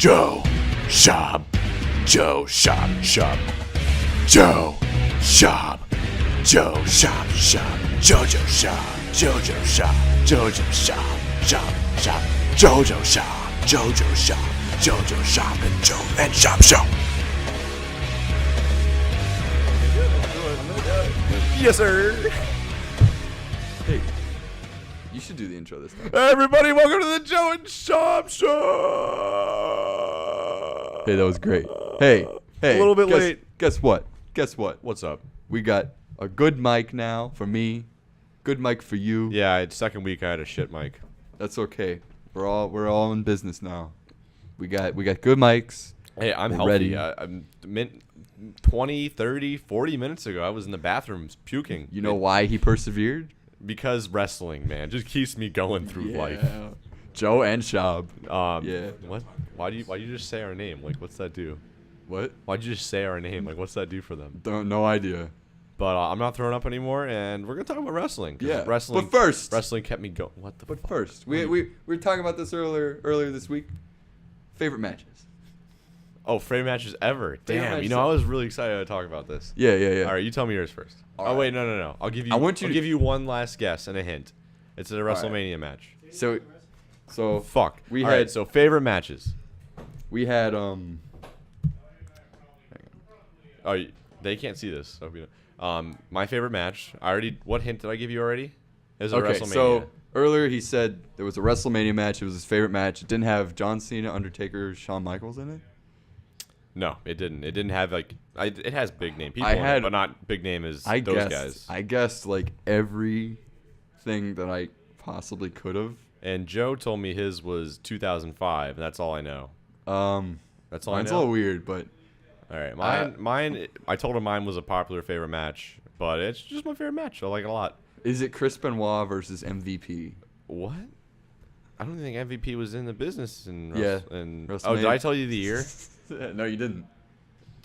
Joe, Shob, Joe, Shob, Shob, Joe, Shob, Joe, Shob, Shob, Jojo Shob, Jojo Shob, Jojo Shob, Shob, Shob, Jojo Shob, Jojo Shob, Jojo Shob, and Joe and Shob Show. Yes, sir. Hey, you should do the intro this time. Everybody, welcome to the Joe and Shob Show. Hey, that was great. Hey, A little bit late. Guess what? What's up? We got a good mic now for me. Good mic for you. Yeah, it's second week I had a shit mic. That's okay. We're all in business now. We got good mics. Hey, I'm We're healthy. ready. I'm 20, 30, 40 minutes ago, I was in the bathroom puking. You know why he persevered? Because wrestling, man, just keeps me going through life. Joe and Shob. Yeah. What? Why do you just say our name? Like, what's that do? What? Why'd you just say our name? Like, what's that do for them? No idea. But I'm not throwing up anymore, and we're gonna talk about wrestling. 'Cause Yeah. wrestling. But first, Wrestling kept me going. What the? But fuck? first, we were talking about this earlier this week. Favorite matches. Oh, favorite matches ever. Favorite Damn. matches You know, I was really excited to talk about this. Yeah. All right, you tell me yours first. All Oh right. wait, no. I'll give you. I want you I'll to- give you one last guess and a hint. It's a WrestleMania match. So Fuck. We All had- right, so favorite matches. we had Oh, they can't see this. So my favorite match. What hint did I give you already? Is it okay. WrestleMania? So earlier he said there was a WrestleMania match. It was his favorite match. It didn't have John Cena, Undertaker, Shawn Michaels in it. No, it didn't. It didn't have like. It has big name people, I in it, had- but not big name as I those guessed. guys. I guessed like everything that I possibly could have. And Joe told me his was 2005. And that's all I know. That's all Mine's I a know. little weird, but All right, mine. I told him mine was a popular favorite match, but it's just my favorite match. I like it a lot. is it Chris Benoit versus MVP? What? I don't think MVP was in the business. And Yeah, And WrestleMania. did I tell you the year? No, you didn't.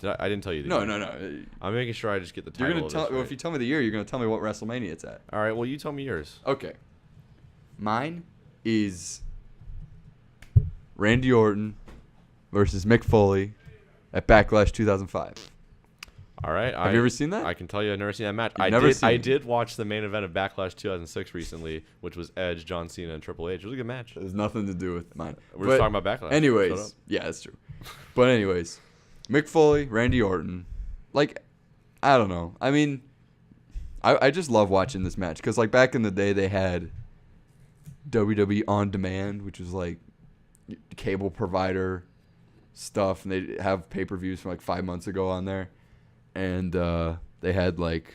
I didn't tell you the No. year. I'm making sure I just get the title. You're gonna of tell. this Well, right. if you tell me the year, you're gonna tell me what WrestleMania it's at. All right. Well, you tell me yours. Okay. Mine is Randy Orton versus Mick Foley at Backlash 2005. All right. Have you ever seen that? I can tell you, I've never seen that match. You've never seen I it? did watch the main event of Backlash 2006 recently, which was Edge, John Cena, and Triple H. It was a good match. There's nothing to do with mine. We're just talking about Backlash. Shut up. Anyways, yeah, that's true. But anyways, Mick Foley, Randy Orton, like, I don't know. I mean, I just love watching this match because like back in the day they had WWE On Demand, which was like cable provider stuff, and they have pay-per-views from like 5 months ago on there, and they had like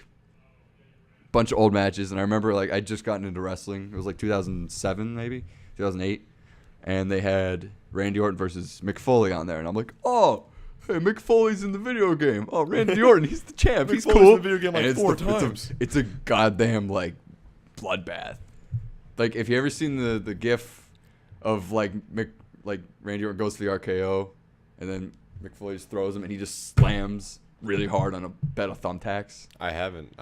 a bunch of old matches. And I remember like I'd just gotten into wrestling. It was like 2007 maybe 2008, and they had Randy Orton versus Mick Foley on there, and I'm like, oh, hey, Mick Foley's in the video game. Oh, Randy Orton, he's the champ. Mick He's Foley's cool. in the video game like And it's 4 the- it's a- times. It's a goddamn like bloodbath. Like, if you ever seen the GIF of like Randy Orton goes for the RKO, and then Mick Foley just throws him, and he just slams really hard on a bed of thumbtacks. I haven't.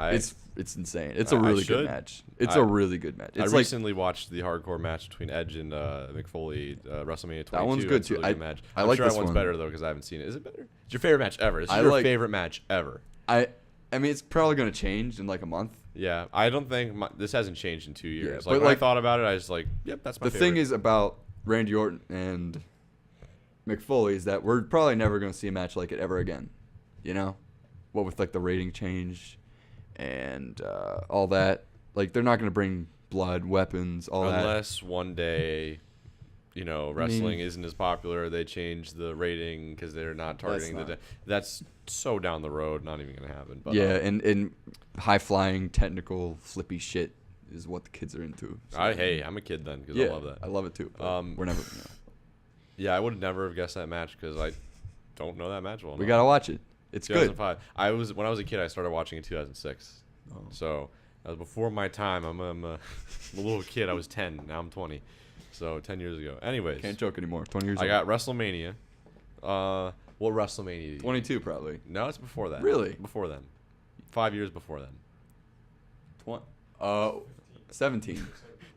It's insane. It's a I really should. good match. It's a really good match. I It's like recently watched the hardcore match between Edge and Mick Foley, WrestleMania 22. That one's good, That's a too. really good match. I I'm like sure this that one's one. better though because I haven't seen it. Is it better? It's your favorite match ever. This is I your like- favorite match ever. I mean, it's probably gonna change in like a month. Yeah, I don't think this hasn't changed in 2 years. but Like when I like- thought about it, I was like, "Yep, that's my The favorite." thing is about Randy Orton and Mick Foley is that we're probably never going to see a match like it ever again. You know? What with like the rating change and all that. Like they're not going to bring blood, weapons, all that. unless one day, wrestling isn't as popular, they change the rating because they're not targeting not- That's so down the road, not even gonna happen. But Yeah, and high flying, technical, flippy shit is what the kids are into. So, I'm a kid then because yeah, I love that. I love it too. But we're never. You know, Yeah, I would never have guessed that match because I don't know that match well. we gotta watch it. It's good. 2005. When I was a kid, I started watching in 2006. Oh. So that was before my time. I'm a little kid. I was 10. Now I'm 20. So 10 years ago. Anyways, Can't joke anymore. 20 years I old. got WrestleMania. What WrestleMania? 22 probably. No, it's before that. Really? Before then. 5 years before then. 17.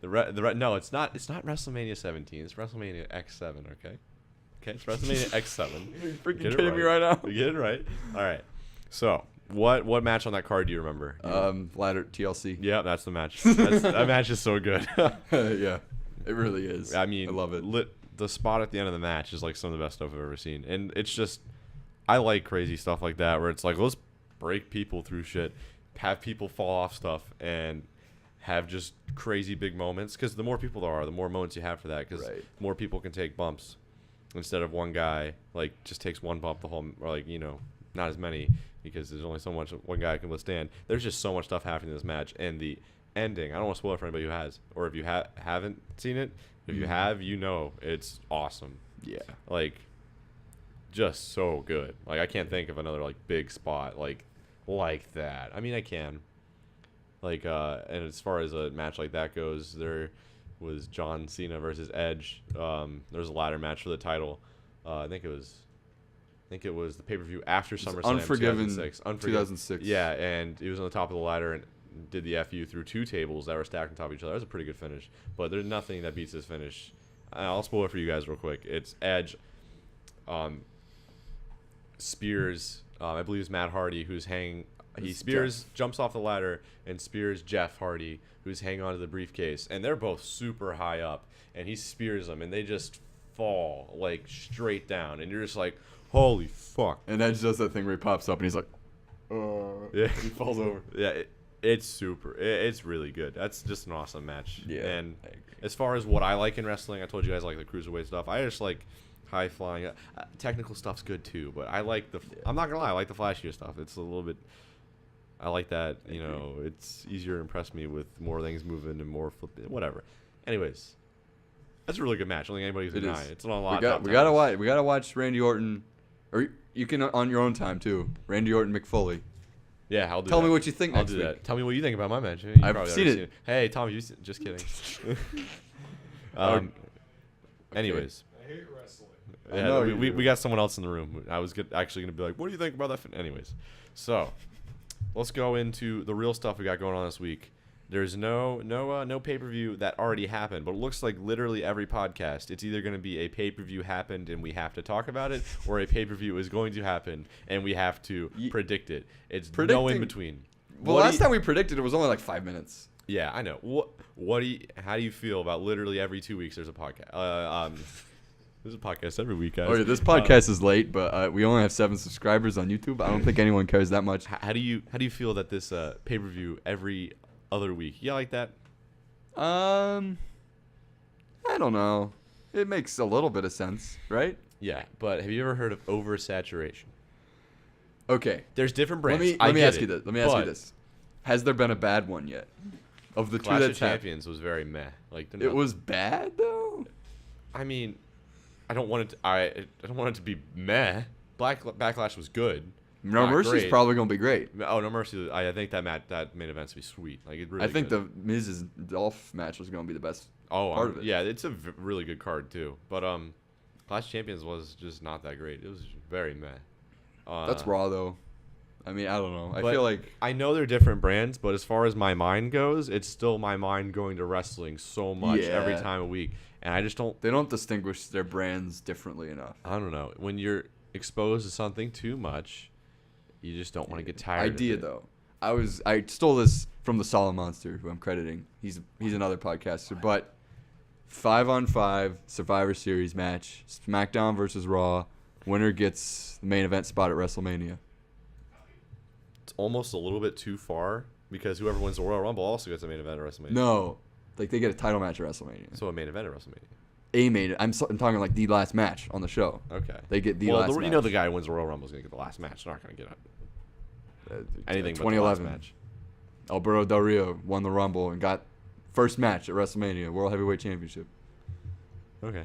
No, it's not WrestleMania 17. It's WrestleMania X7. Okay. Okay, it's WrestleMania X7. Are you freaking Get it kidding me right now? You get it right. All right. So, what match on that card do you remember? Ladder TLC. Yeah, that's the match. That match is so good. Yeah, it really is. I mean, I love it. The spot at the end of the match is like some of the best stuff I've ever seen, and it's just, I like crazy stuff like that where it's like, let's break people through shit, have people fall off stuff, and have just crazy big moments. Because the more people there are, the more moments you have for that. Because more people can take bumps instead of one guy like just takes one bump the whole, or like, you know, not as many, because there's only so much one guy can withstand. There's just so much stuff happening in this match, and the ending, I don't want to spoil it for anybody who has, or if you haven't seen it. If you have, you know it's awesome. Yeah. Like, just so good. Like, I can't think of another, like, big spot like that. I mean, I can. Like, and as far as a match like that goes, there was John Cena versus Edge. There was a ladder match for the title. I think it was the pay-per-view after SummerSlam Unforgiven 2006. 2006. Yeah, and he was on the top of the ladder and did the FU through 2 tables that were stacked on top of each other. That was a pretty good finish, but there's nothing that beats this finish. I'll spoil it for you guys real quick. It's Edge, spears, I believe it's Matt Hardy, who's hanging. He spears, jumps off the ladder, and spears Jeff Hardy, who's hanging onto the briefcase, and they're both super high up, and he spears them, and they just fall like straight down, and you're just like, holy fuck. And Edge does that thing where he pops up and he's like, yeah, he falls over. Yeah, it's super. It's really good. That's just an awesome match. Yeah, and I agree. as far as what I like in wrestling, I told you guys I like the cruiserweight stuff. I just like high flying. Technical stuff's good too, but I like the. I'm not gonna lie, I like the flashier stuff. It's a little bit. I like that. You know, it's easier to impress me with more things moving and more flipping. Whatever. Anyways, that's a really good match. I don't think anybody's denying it. It's not a lot. We gotta watch Randy Orton, or you can on your own time too. Randy Orton McFoley. Yeah, I'll do Tell that. me what you think I'll next do week. that. Tell me what you think about my match. You I've probably seen already it. Hey, Tom, just kidding. Anyways. I hate wrestling. I Yeah, know we you do. got someone else in the room. I was actually going to be like, what do you think about that? Anyways, so let's go into the real stuff we got going on this week. There's no pay-per-view that already happened, but it looks like literally every podcast, it's either going to be a pay-per-view happened and we have to talk about it, or a pay-per-view is going to happen and we have to predict it. It's no in between. Well, last time we predicted it was only like 5 minutes. Yeah, I know. How do you feel about literally every 2 weeks there's a podcast? There's a podcast every week, guys. Oh yeah, this podcast is late, but we only have 7 subscribers on YouTube. I don't think anyone cares that much. How do you feel that this pay-per-view every other week? You like that? I don't know. It makes a little bit of sense, right? Yeah, but have you ever heard of oversaturation? Okay. There's different brands. Let me ask you this. Has there been a bad one yet? Of the Clash two of that's happened? Champions was very meh. Like It was bad though. I mean, I don't want it to be meh. Backlash was good. No Not Mercy's great. probably gonna be great. Oh, No Mercy. I think that main event's be sweet. Like it really. I think good. the Miz's Dolph match was gonna be the best. part of it. Yeah, it's a really good card too. But Clash of Champions was just not that great. It was very meh. That's Raw though. I mean, I don't know. I But feel like I know they're different brands, but as far as my mind goes, it's still my mind going to wrestling so much every Yeah. time a week, and I just don't. they don't distinguish their brands differently enough. I don't know. When you're exposed to something too much, you just don't want to get tired. Idea of it. though. I stole this from the Solid Monster, who I'm crediting. He's another podcaster, but 5-on-5 Survivor Series match, SmackDown versus Raw. Winner gets the main event spot at WrestleMania. It's almost a little bit too far because whoever wins the Royal Rumble also gets a main event at WrestleMania. No, like they get a title match at WrestleMania. So a main event at WrestleMania. I'm talking like the last match on the show. Okay. They get the well, last you match. know the guy who wins the Royal Rumble is going to get the last match. They're not going to get anything but the last 2011 match. Alberto Del Rio won the Rumble and got first match at WrestleMania, World Heavyweight Championship. Okay.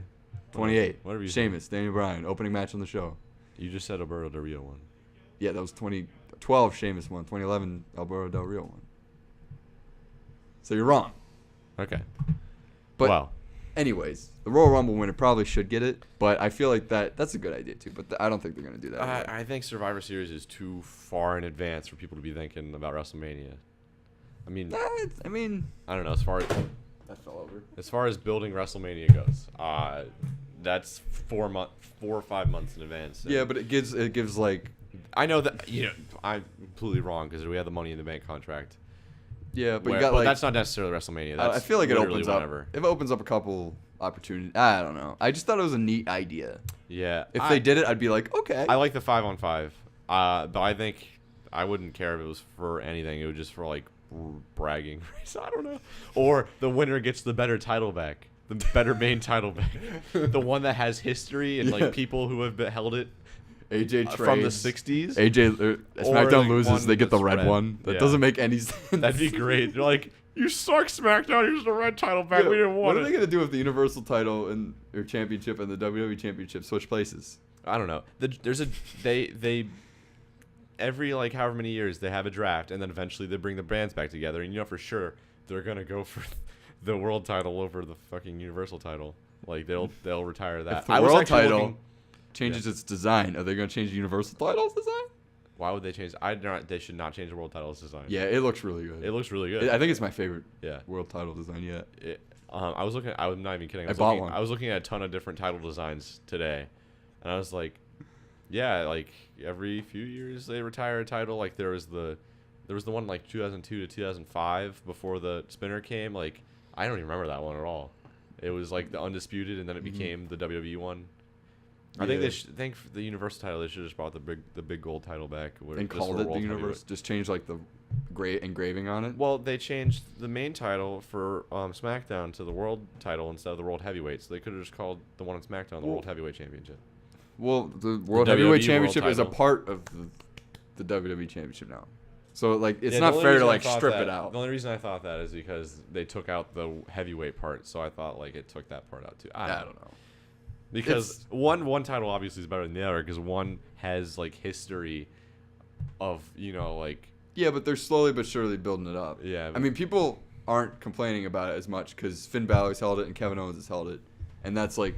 28. Whatever you say. Sheamus, Daniel Bryan, opening match on the show. You just said Alberto Del Rio won. Yeah, that was 2012. Sheamus won. 2011. Alberto Del Rio won. So you're wrong. Okay. But wow. anyways, the Royal Rumble winner probably should get it, but I feel like that's a good idea too. But I don't think they're gonna do that. anyway. I think Survivor Series is too far in advance for people to be thinking about WrestleMania. I mean, I mean, I don't know. As far that fell over. as building WrestleMania goes, that's 4 or 5 months in advance. Yeah, but it gives like. I know that I'm completely wrong because we have the Money in the Bank contract. Yeah, but Where, you got but like. that's not necessarily WrestleMania. That's I feel like it literally opens whenever. up. If it opens up a couple opportunities, I don't know. I just thought it was a neat idea. Yeah. If they did it, I'd be like, okay. I like the 5-on-5. But I think I wouldn't care if it was for anything. It was just for like bragging. I don't know. Or the winner gets the better title back. The better main title back. The one that has history and like people who have held it AJ from the trades. 60s. SmackDown like loses, one they get the that's red red. one. That Yeah. doesn't make any sense. That'd be great. You're like, you suck, SmackDown. Here's the red title back. Yeah, We didn't what want are they it. gonna do if the Universal title and or championship and the WWE championship switch places? I don't know. They every like however many years they have a draft, and then eventually they bring the brands back together, and you know for sure they're gonna go for the world title over the fucking Universal title. Like they'll retire that. If the I was world actually title looking- changes its design, are they gonna change the Universal title's design? Why would they change? They should not change the world title's design. Yeah, it looks really good. It looks really good. I think it's my favorite Yeah. world title design yet. I was looking. I'm not even kidding. I bought looking, one. I was looking at a ton of different title designs today, and I was like, yeah, like every few years they retire a title. Like there was the one like 2002 to 2005 before the spinner came. Like I don't even remember that one at all. It was like the undisputed, and then it became the WWE one. I think Yeah. think for the Universal title they should have just brought the big gold title back And called it the Universal. Just changed like the gray engraving on it. Well, they changed the main title for SmackDown to the World title instead of the World Heavyweight. So they could have just called the one on SmackDown the World Heavyweight Championship. Well, the World WWE Heavyweight World Championship is a title. part of the WWE Championship now. So like it's Yeah, the not only fair to reason I like thought strip that- it out. The only reason I thought that is because they took out the heavyweight part, so I thought like it took that part out too. I don't know. Because one title obviously is better than the other because one has like history of like Yeah, but they're slowly but surely building it up. Yeah. I mean, people aren't complaining about it as much because Finn Balor's held it and Kevin Owens has held it, and that's like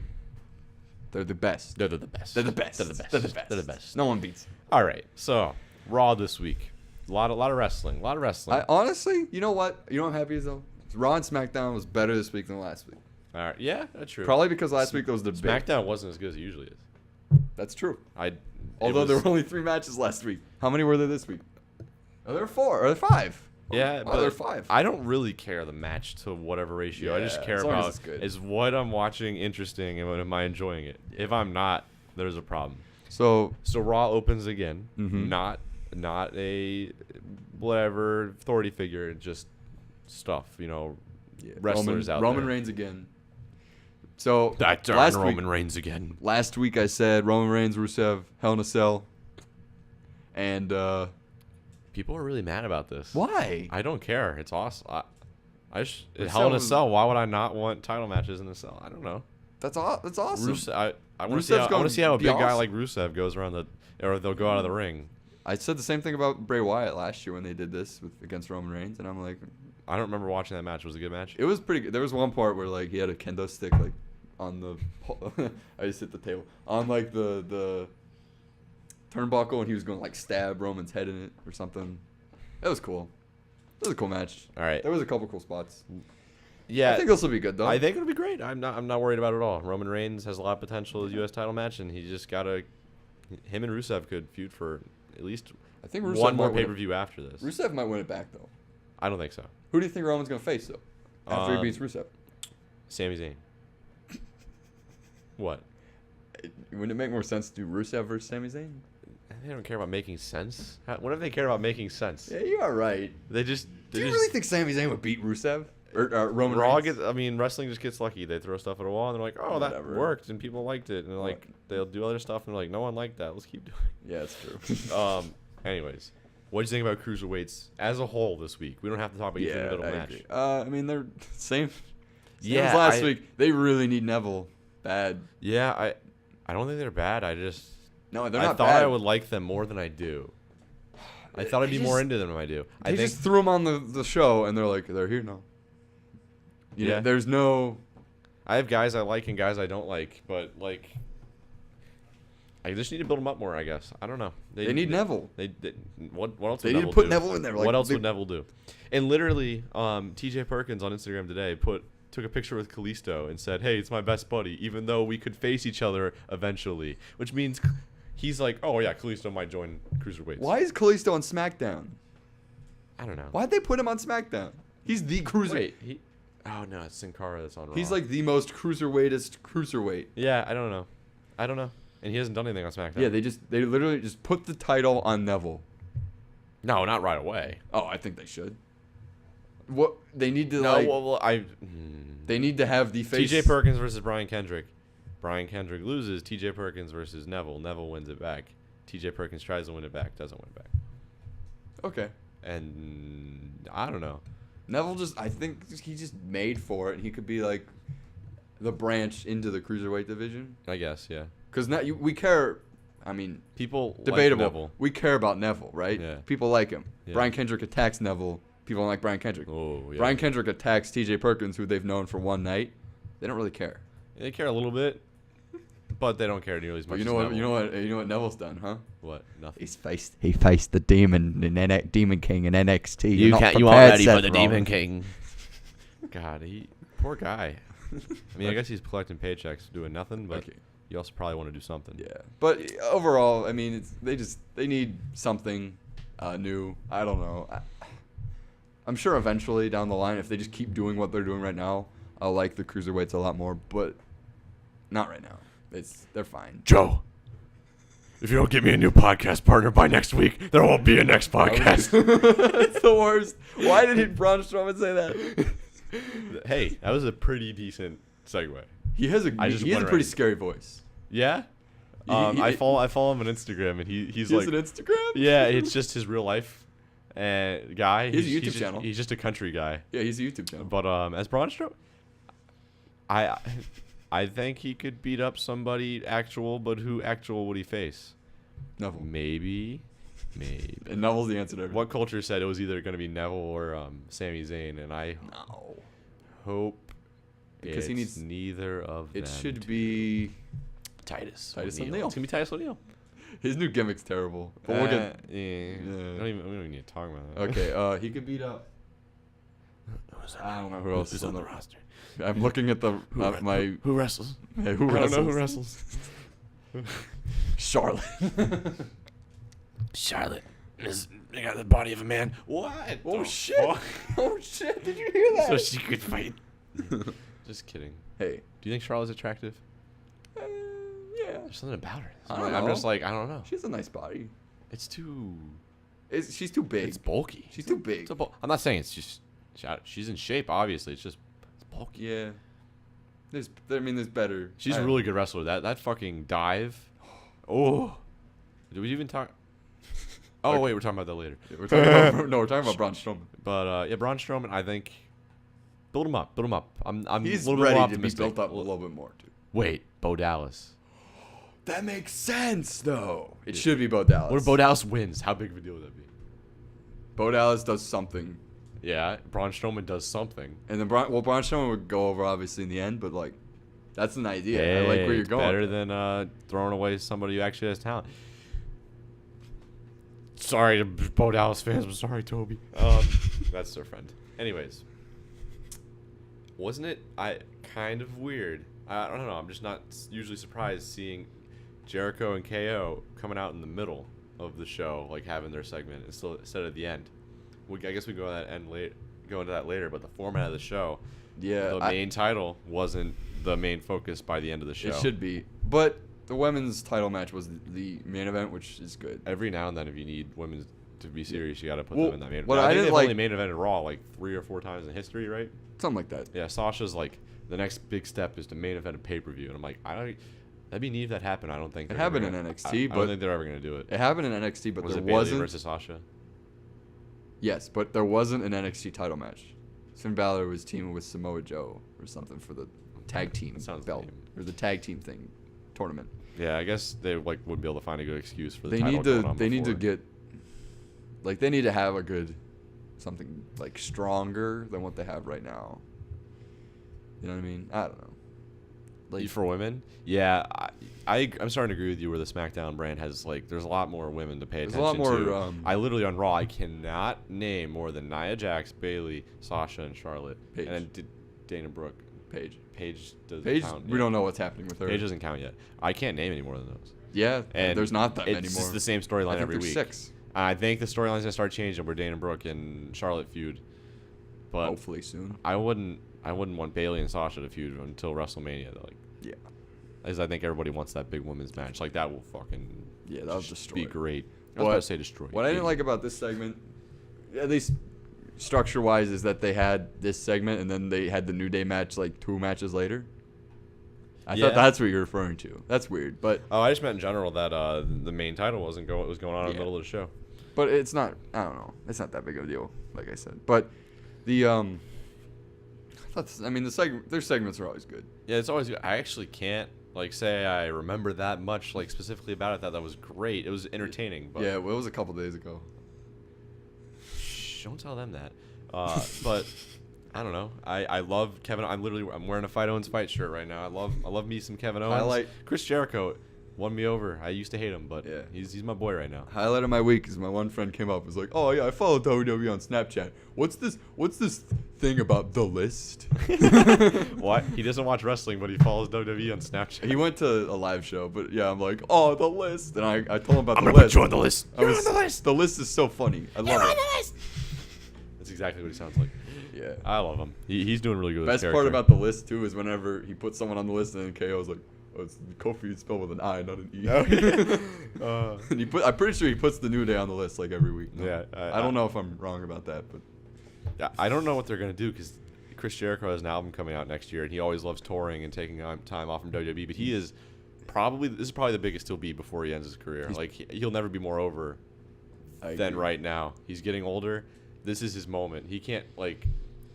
they're the best. they're the best. They're the best. They're the best. They're the best. They're the best. No one beats. All right, so Raw this week, a lot of wrestling, I honestly, you know what? You know what I'm happy is though? Raw and SmackDown was better this week than last week. All right, yeah, that's true. Probably because last week there was the big. SmackDown wasn't as good as it usually is. That's true. Although There were only 3 matches last week. How many were there this week? Oh, there were 4 or 5. Yeah, Oh, but there are 5. I don't really care the match to whatever ratio. I just Yeah, care as long as about it's good. is what I'm watching interesting and am I enjoying it. If I'm not, there's a problem. So So Raw opens again, Mhm. not a whatever authority figure, just stuff. yeah, Wrestlers out Roman there. Reigns again. So That darn last Roman week, Reigns again. last week I said Roman Reigns, Rusev, Hell in a Cell, and People are really mad about this. why? I don't care. It's awesome. Rusev Hell in a was- Cell. Why would I not want title matches in a cell? I don't know. That's awesome. Rusev, I want to Rusev's see. I want gonna to see how a be big guy awesome. like Rusev goes around or they'll go out of the ring. I said the same thing about Bray Wyatt last year when they did this against Roman Reigns, and I'm like, I don't remember watching that match. Was it a good match? it was pretty good. There was one part where like he had a kendo stick like on the I just hit the table on like the turnbuckle, and he was going to like stab Roman's head in it or something. It was cool. It was a cool match. All right. There was a couple cool spots. Yeah. I think this will be good though. I think it'll be great. I'm not worried about it at all. Roman Reigns has a lot of potential as U.S. title match, and he just gotta. Him and Rusev could feud for at least I think Rusev one more might win pay per view after this. Rusev might win it back though. I don't think so. Who do you think Roman's gonna face though? After he Um, beats Rusev, Sami Zayn. What? wouldn't it make more sense to do Rusev versus Sami Zayn? They don't care about making sense. When have they cared about making sense? Yeah, you are right. They just. Do you really think Sami Zayn would beat Rusev or Roman Raw Reigns? gets. I mean, wrestling just gets lucky. They throw stuff at a wall, and they're like, "Oh, that Whatever. worked," and people liked it, and they're like, they'll do other stuff, and they're like, "No one liked that. Let's keep doing." Yeah, it's true. it. Anyways, what do you think about cruiserweights as a whole this week? We don't have to talk about each individual I match. agree. I mean, they're same Yeah, as last I- week. They really need Neville bad. Yeah, I don't think they're bad. I No, they're I not thought bad. I would like them more than I do. I thought I'd be They more just- into them than I do. They I think just threw them on the show, and they're like, they're here now. Yeah. There's no. I have guys I like and guys I don't like, but like, I just need to build them up more. I guess I don't know. They need Neville. What else? They would need to Neville put do? Neville in there. Like, What else they- would Neville do? And literally, T.J. Perkins on Instagram today put took a picture with Kalisto and said, "Hey, it's my best buddy," even though we could face each other eventually. Which means he's like, "Oh yeah, Kalisto might join cruiserweights." Why is Kalisto on SmackDown? I don't know. Why'd they put him on SmackDown? He's the cruiser. Wait, oh no, it's Sin Cara that's on Raw. He's like the most cruiserweightest cruiserweight. Yeah, I don't know. And he hasn't done anything on SmackDown. Yeah, they literally just put the title on Neville. No, not right away. Oh, I think they should. What they need to they need to have the face. T.J. Perkins versus Brian Kendrick. Brian Kendrick loses. T.J. Perkins versus Neville. Neville wins it back. T.J. Perkins tries to win it back. Doesn't win it back. Okay. And I don't know. Neville I think he just made for it. And he could be like the branch into the cruiserweight division. I guess, yeah. Because now we care. I mean, People debatable. like Neville. We care about Neville, right? Yeah. People like him. Yeah. Brian Kendrick attacks Neville. People don't like Brian Kendrick. Oh, yeah. Brian Kendrick attacks T.J. Perkins, who they've known for one night. They don't really care. They care a little bit, but they don't care nearly as much. But you as know what? Neville. You know what Neville's done, huh? What? Nothing. He faced the demon Demon King in NXT. You You're not you prepared, aren't ready for Seth the Rollins. Demon King. God, poor guy. I mean, I guess he's collecting paychecks doing nothing, but Okay. you also probably want to do something. Yeah, but overall, I mean, they need something new. I don't know. I'm sure eventually down the line, if they just keep doing what they're doing right now, I'll like the cruiserweights a lot more. But not right now. They're fine. Joe, if you don't get me a new podcast partner by next week, there won't be a next podcast. It's the worst. Why did Braun Strowman say that? Hey, that was a pretty decent segue. He has a I just pretty went right- scary voice. Yeah. I follow him on Instagram, and he's He like, has an Instagram. yeah, it's just his real life guy. He has a YouTube just, channel. He's just a country guy. Yeah, he's a YouTube channel. But as Braun Strowman, I think he could beat up somebody actual, but who actual would he face? Neville. Maybe. And Neville's the answer to everything. What culture said it was either going to be Neville or Sami Zayn, and I No. hope Because he it's needs. neither of them. It should be. Titus Titus O'Neil. O'Neil. It's gonna be Titus O'Neil. His new gimmick's terrible. But we'll get. Yeah. We don't even need to talk about that. Okay. He could beat up. I don't know who else is on the roster? I'm looking at the my. Who wrestles? Hey, who I don't wrestles? know who wrestles. Charlotte. Charlotte. They got the body of a man. What? Oh the shit! fuck? Oh shit! Did you hear that? So she could fight. Just kidding. Hey. Do you think Charlotte's attractive? Yeah. There's something about her. I don't I'm know. just like, I don't know. She has a nice body. It's too. She's too big. It's bulky. She's too big. It's I'm not saying it's just. She's in shape, obviously. It's just. It's bulky. Yeah. There's better. She's a really good wrestler. That fucking dive. Oh. Did we even talk? Oh wait, we're talking about that later. We're talking about Braun Strowman. But yeah, Braun Strowman. I think. Build him up. I'm He's a little ready bit more to be optimistic. built up a little bit more too. Wait, Bo Dallas. That makes sense though. It should be Bo Dallas. What if Bo Dallas wins? How big of a deal would that be? Bo Dallas does something, Yeah, Braun Strowman does something. and then Braun Strowman would go over obviously in the end, but like, that's an idea. I like where you're it's going. Better than throwing away somebody who actually has talent. Sorry to Bo Dallas fans. I'm sorry, Toby. That's their friend. Anyways, wasn't it kind of weird? I don't know. I'm just not usually surprised seeing Jericho and KO coming out in the middle of the show, like having their segment instead of the end. I guess we go into that later. But the format of the show, Yeah, the main title wasn't the main focus by the end of the show. it should be. But the women's title match was the main event, which is good. Every now and then, if you need women to be serious, you got to put Well, them in that main event. what I I think didn't they've like- only main evented Raw like 3 or 4 times in history, right? Something like that. Yeah, Sasha's like the next big step is to main event a pay per view, and I'm like, that'd be neat if that happened. I don't think It they're ever happened in gonna- NXT, I but don't think they're ever gonna do it. It happened in NXT, but Was there it Bayley wasn't. versus Sasha? Yes, but there wasn't an NXT title match. Finn Balor was teaming with Samoa Joe or something for the tag team That sounds belt lame. or the tag team thing tournament. Yeah, I guess they wouldn't be able to find a good excuse for the They title need going to. on They need to before. get. Like they need to have a good, something like stronger than what they have right now. You know what I mean? I don't know. Like For women, yeah, I'm starting to agree with you. Where the SmackDown brand has there's a lot more women to pay There's a attention lot more, to. I literally on Raw, I cannot name more than Nia Jax, Bayley, Sasha, and Charlotte. Paige. And then Dana Brooke. Paige. Paige doesn't Paige, count. we yet. don't know what's happening with her. Paige doesn't count yet. I can't name any more than those. Yeah, And there's not that many It's more. just the same I storyline think every there's week. 6. I think the storyline's gonna start changing where Dana Brooke and Charlotte feud. But Hopefully soon. I wouldn't want Bailey and Sasha to feud until WrestleMania. Though. Like, Yeah. as I think everybody wants that big women's match. Like that will fucking Yeah, that'll just destroy be it. great. I was What- about to say destroy. What I didn't like about this segment, at least structure-wise, is that they had this segment and then they had the New Day match like 2 matches later. I Yeah. thought that's what you're referring to. That's weird, but Oh, I just meant in general that the main title was going on in the Yeah. middle of the show. it's not. I don't know. It's not that big of a deal, like I said. But the their segments are always good. Yeah, it's always. I actually can't like say I remember that much like specifically about it. That was great. It was entertaining. But Yeah, well, it was a couple days ago. Shh, don't tell them that. But I don't know. I love Kevin. I'm wearing a Fight Owens fight shirt right now. I love me some Kevin Owens. Highlight- Chris Jericho won me over. I used to hate him, but Yeah. he's my boy right now. Highlight of my week is my one friend came up and was like, "Oh yeah, I follow WWE on Snapchat. What's this thing about the list?" What? He doesn't watch wrestling, but he follows WWE on Snapchat. He went to a live show, but yeah, I'm like, "Oh, the list," and I told him about I'm the gonna list. put you on the list. I You're was- on the list. The list is so funny. I love it. That's exactly what he sounds like. Yeah. I love him. He's doing really good. With his Best part character. about the list too is whenever he puts someone on the list and then KO's like, "Oh, it's Kofi spelled with an I, not an E." And I'm pretty sure he puts the New Day on the list like every week. now. Yeah, I don't know if I'm wrong about that, but Yeah, I don't know what they're gonna do because Chris Jericho has an album coming out next year, and he always loves touring and taking time off from WWE. But this is probably the biggest he'll be before he ends his career. Like he'll never be more over I than agree. right now. He's getting older. This is his moment. He can't like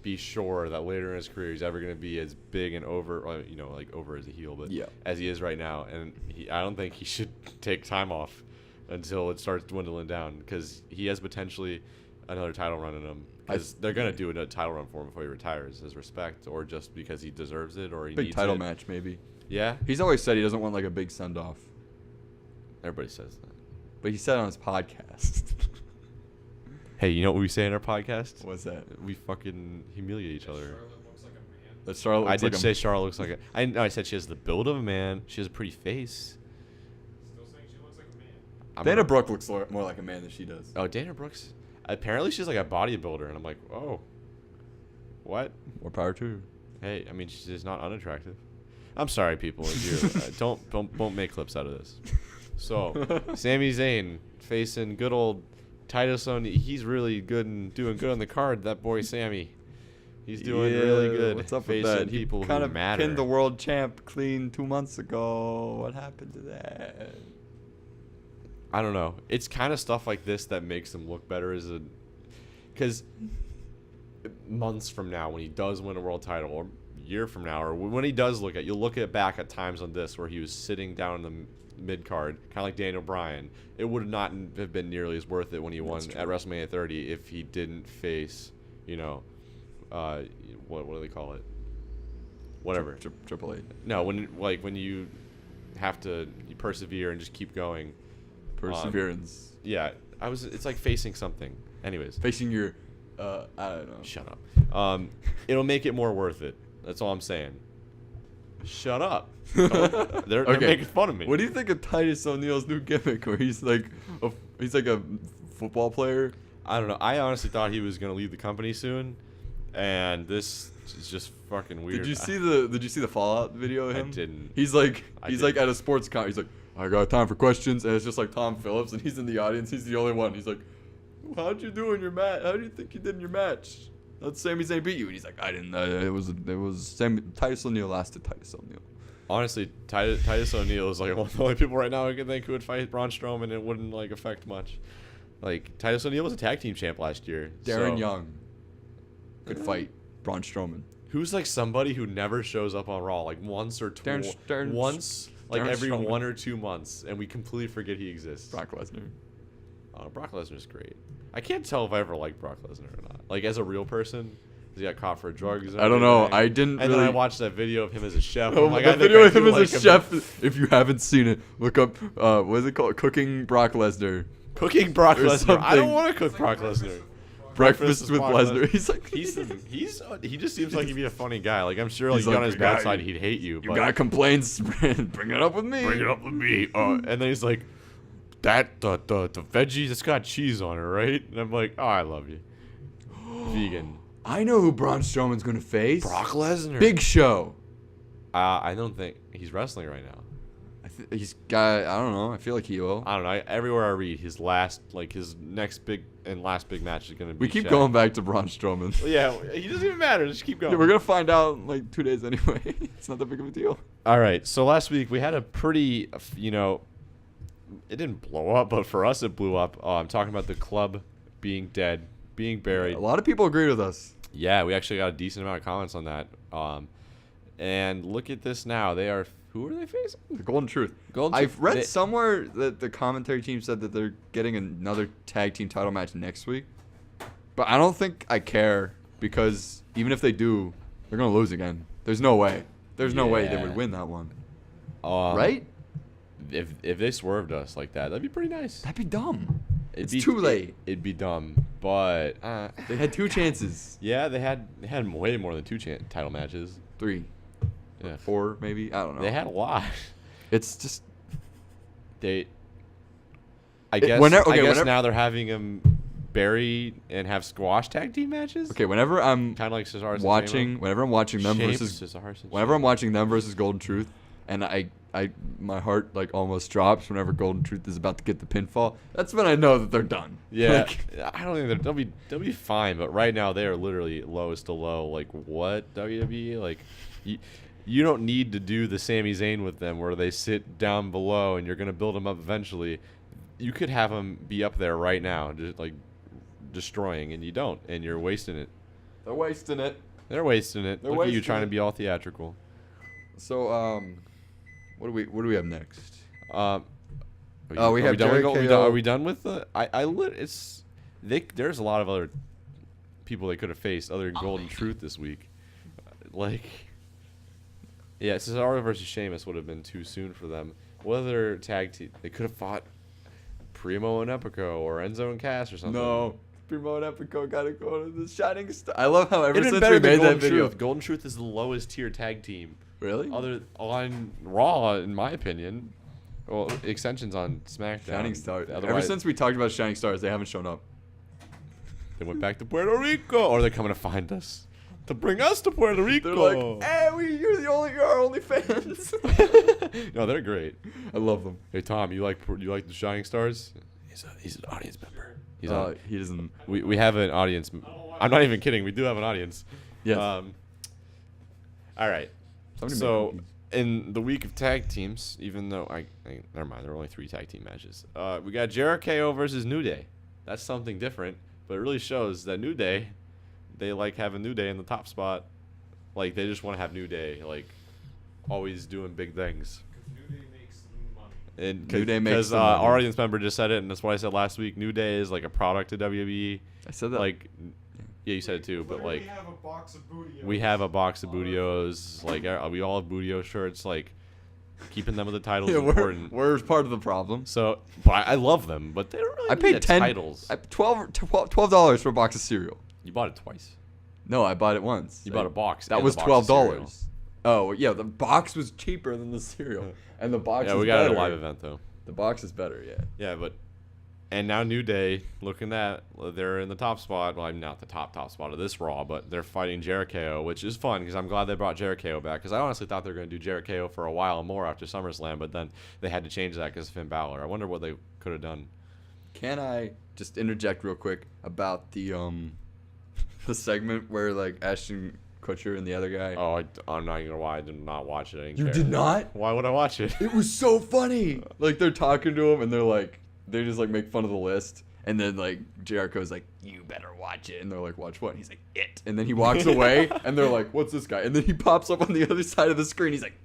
be sure that later in his career he's ever gonna be as big and over, or, like over as a heel, but Yeah. as he is right now. And I don't think he should take time off until it starts dwindling down because he has potentially another title run in him. Because they're gonna do a title run for him before he retires, as respect, or just because he deserves it, or he big needs title it. match maybe. Yeah, He's always said he doesn't want like a big send off, everybody says that. but he said on his podcast. Hey, you know what we say in our podcast? What's that? We fucking humiliate each other. That Charlotte. I looks did like say Charlotte looks like I said she has the build of a man. She has a pretty face. I'm Dana gonna- Brooke looks more like a man than she does. Oh, Dana Brooks. Apparently, she's like a bodybuilder, and I'm like, oh, what? More power to her. Hey, I mean, she's not unattractive. I'm sorry, people. If you don't make clips out of this. So, Sami Zayn facing good old Titus O'Neil. He's really good and doing good on the card. That boy Sammy. He's doing really good. What's up facing with that? He people kind who of matter. pinned the world champ clean 2 months ago. What happened to that? I don't know. It's kind of stuff like this that makes him look better because months from now, when he does win a world title, or year from now, or when he does you'll look back at times on this where he was sitting down in the mid card, kind of like Daniel Bryan. It would not have been nearly as worth it when he won at WrestleMania 30 if he didn't face, what do they call it? Whatever. Triple H. No, when you have to persevere and just keep going. Perseverance. Yeah, it's like facing something. Anyways, Facing your, I don't know. shut up. It'll make it more worth it. That's all I'm saying. Shut up. They're Okay. making fun of me. What do you think of Titus O'Neil's new gimmick, where he's like a football player? I don't know. I honestly thought he was gonna leave the company soon, and this is just fucking weird. Did you see the Fallout video of I him? didn't. He's like I he's didn't. like at a sports con. He's like, "I got time for questions," and it's just like Tom Phillips, and he's in the audience. He's the only one. He's like, "How'd you do in your match? How do you think you did in your match?" That's Sami Zayn beat you, and he's like, "I didn't. It was Titus O'Neil lasted Titus O'Neil." Honestly, Titus O'Neil is like one of the only people right now I can think who would fight Braun Strowman and it wouldn't like affect much. Like Titus O'Neil was a tag team champ last year. Darren so- Young, good fight. Braun Strowman. Who's like somebody who never shows up on Raw, like once or twice, once, like Darren every Strowman. 1 or 2 months, and we completely forget he exists. Brock Lesnar. Brock Lesnar's great. I can't tell if I ever liked Brock Lesnar or not. Like as a real person, 'cause he got caught for drugs. And I don't know. everything. I didn't And really. then I watched that video of him as a chef. Oh, I'm like, the I think video I of him do as like a him. chef. If you haven't seen it, look up. What is it called? Cooking Brock Lesnar. Cooking Brock or Lesnar. I don't something. want to cook Brock Lesnar. breakfast with Brock Lesnar. He's like, he just seems like he'd be a funny guy. Like I'm sure, like He's you like, got on his "You bad got- side, he'd hate you. you But got complaints? Bring it up with me. bring it up with me. And then he's like, that the veggies, it's got cheese on it, right? And I'm like, oh, I love you, vegan. I know who Braun Strowman's gonna face. Brock Lesnar. Big Show. I don't think he's wrestling right now. He's got. I don't know. I feel like he will. I don't know. Everywhere I read, his next big match is gonna be. We keep Shaq. going back to Braun Strowman. Well, yeah, he doesn't even matter. Just keep going. Yeah, we're gonna find out in like 2 days anyway. It's not that big of a deal. All right. So last week we had a pretty, it didn't blow up, but for us it blew up. I'm talking about the club being dead, being buried. A lot of people agreed with us. Yeah, we actually got a decent amount of comments on that. And look at this now. Who are they facing? The Golden Truth. Golden I've Truth. read somewhere that the commentary team said that they're getting another tag team title match next week. But I don't think I care because even if they do, they're going to lose again. There's no way. There's no way they Yeah. would win that one. Right? If they swerved us like that, that'd be pretty nice. That'd be dumb. It's too late. It'd be dumb, but They had 2 chances. yeah, they had way more than 2 title matches. 3. Yeah. 4 maybe. I don't know. They had a lot. It's just I guess whenever- now they're having them bury and have squash tag team matches. okay. Whenever I'm Kind of like Cesaro. whenever I'm watching them whenever I'm watching them versus Golden Truth, and my heart like almost drops whenever Golden Truth is about to get the pinfall. That's when I know that they're done. Yeah, Like, I don't think they'll be fine. But right now they are literally lowest to low. Like what WWE? Like you don't need to do the Sami Zayn with them where they sit down below and you're gonna build them up eventually. You could have them be up there right now, just like destroying, and you don't, and you're wasting it. they're wasting it. They're wasting it. They're Look at you wasting trying to it. be all theatrical. So what do we have next? We have done with, Jericho. are we done with the? There's a lot of other people they could have faced other than Golden Truth this week. Yeah, Cesaro versus Sheamus would have been too soon for them. What other tag team? They could have fought Primo and Epico or Enzo and Cass or something. No, Primo and Epico gotta go to the Shining Star. I love how ever It'd been since better we than made that Golden video. Truth. Golden Truth is the lowest tier tag team. Really? Other on Raw, in my opinion. Well, extensions on SmackDown. Shining Star. Ever Otherwise, since we talked about Shining Stars, they haven't shown up. they went back to Puerto Rico, or they're coming to find us to bring us to Puerto Rico. They're like, hey, you're our only fans. No, they're great. I love them. Hey Tom, you like the Shining Stars? He's an audience member. He's on. He doesn't. We have an audience. I'm not even kidding. We do have an audience. Yes. All right. Somebody So make in the week of tag teams, even though never mind, there were only 3 tag team matches. We got Jericho versus New Day. That's something different, but it really shows that New Day, they like having New Day in the top spot. Like they just want to have New Day, like always doing big things. New Day makes money. And New Day makes because the money. our audience member just said it, and that's what I said last week. New Day is like a product of WWE. I said that. Like, yeah, you said it too, but Literally like have a box of Bootios. we have a box of Bootios. Like we all have Bootio shirts. Like keeping them with the titles yeah, is important. we're part of the problem. So, but I love them, but they don't really I need paid the 10 titles. $12 for a box of cereal. You bought it twice. No, I bought it once. You bought a box. That and was the box of cereal. $12. Oh yeah, the box was cheaper than the cereal, and the box. Yeah, is we got better. it at a live event though. The box is better, yeah. Yeah, but and now New Day, looking at they're in the top spot. Well, not the top spot of this Raw, but they're fighting Jericho, which is fun because I'm glad they brought Jericho back. Because I honestly thought they were going to do Jericho for a while more after SummerSlam, but then they had to change that because of Finn Balor. I wonder what they could have done. Can I just interject real quick about the segment where like Ashton Kutcher and the other guy? Oh, I'm not gonna lie. I did not watch it. I didn't You care. did not? Why would I watch it? It was so funny. Like they're talking to him and they just like make fun of the list. And then like Jericho's like, you better watch it. And they're like, watch what? And he's like, it. And then he walks away and they're like, what's this guy? And then he pops up on the other side of the screen. He's like,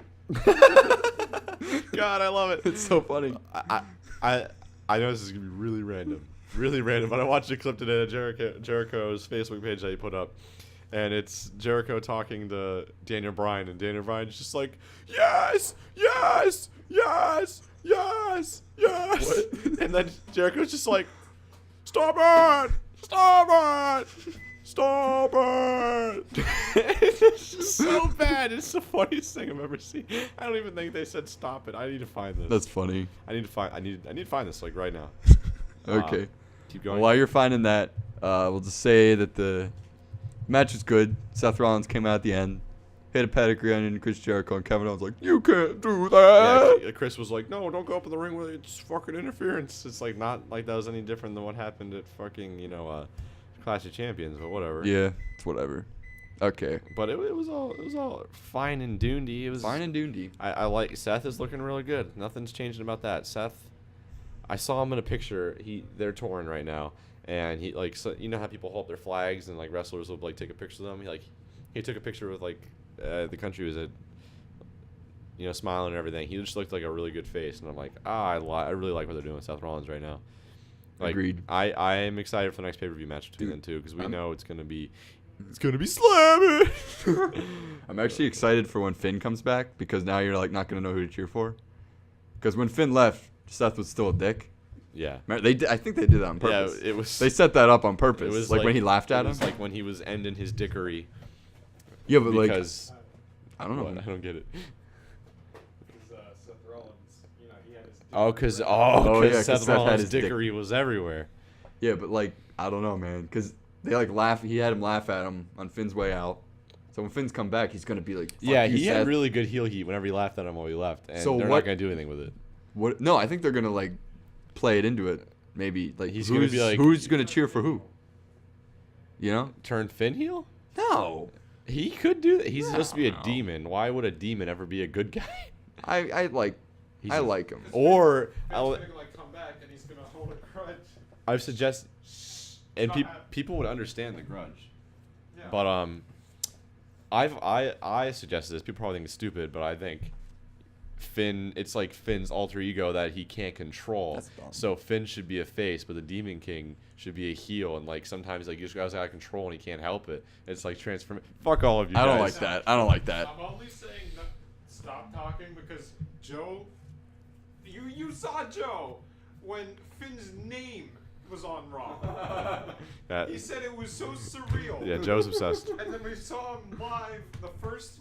God, I love it. it's so funny. I know this is gonna be really random, but I watched a clip today of Jericho's Facebook page that he put up, and it's Jericho talking to Daniel Bryan, and Daniel Bryan's just like, yes, yes, yes, yes, yes, What? and then Jericho's just like, stop it, Stop it! Stop it! It's just so bad. It's the funniest thing I've ever seen. I don't even think they said stop it. I need to find this. That's funny. I need to find this like right now. Okay. Keep going. While you're finding that, we'll just say that the match was good. Seth Rollins came out at the end, hit a pedigree on Chris Jericho, and Kevin Owens was like, "You can't do that." Yeah, Chris was like, "No, don't go up in the ring with it. It's fucking interference." It's like not like that was any different than what happened at fucking Clash of Champions, but whatever. Yeah, it's whatever. Okay. But it was all fine and doondy. It was Fine and doondy. I like Seth is looking really good. Nothing's changing about that. Seth, I saw him in a picture. They're touring right now, and he like so, you know how people hold up their flags and like wrestlers will like take a picture of them. He took a picture with like the country was smiling and everything. He just looked like a really good face, and I'm like, I really like what they're doing with Seth Rollins right now. Like, Agreed. I am excited for the next pay-per-view match between them two because we know it's gonna be slamming. I'm actually excited for when Finn comes back because now you're like not gonna know who to cheer for. Because when Finn left, Seth was still a dick. Yeah. I think they did that on purpose. Yeah, it was. They set that up on purpose. It was like when he laughed at it was him. like when he was ending his dickery. Yeah, but Because I don't know. what? I don't get it. Seth Rollins, he had his. Because yeah, 'cause Seth Seth had Rollins' his dick. dickery was everywhere. Yeah, but like I don't know, man, because they like laugh. He had him laugh at him on Finn's way out. So when Finn's come back, he's gonna be like, "Fuck Yeah, you, he Seth." had really good heel heat whenever he laughed at him while he left, and So they're what- not gonna do anything with it. What? No, I think they're gonna like play it into it. Maybe like He's gonna be like- who's gonna cheer for who? You know? Turn Finn heel? No. He could do that. He's supposed to be a No. demon. Why would a demon ever be a good guy? I like He's I a- like him. Or Finn's gonna like come back and he's gonna hold a grudge. I've suggested, and Not happening. people would understand the grudge. Yeah. But I suggested this. People probably think it's stupid, but I think Finn. It's like Finn's alter ego that he can't control. That's dumb. So Finn should be a face, but the Demon King should be a heel. And like sometimes like you just guys out of control and he can't help it. It's like transform. Fuck all of you. I don't guys. like that. I don't like that. I'm only saying stop talking because Joe, you saw Joe when Finn's name was on Raw. He said it was so surreal. Yeah, Joe's obsessed. And then we saw him the first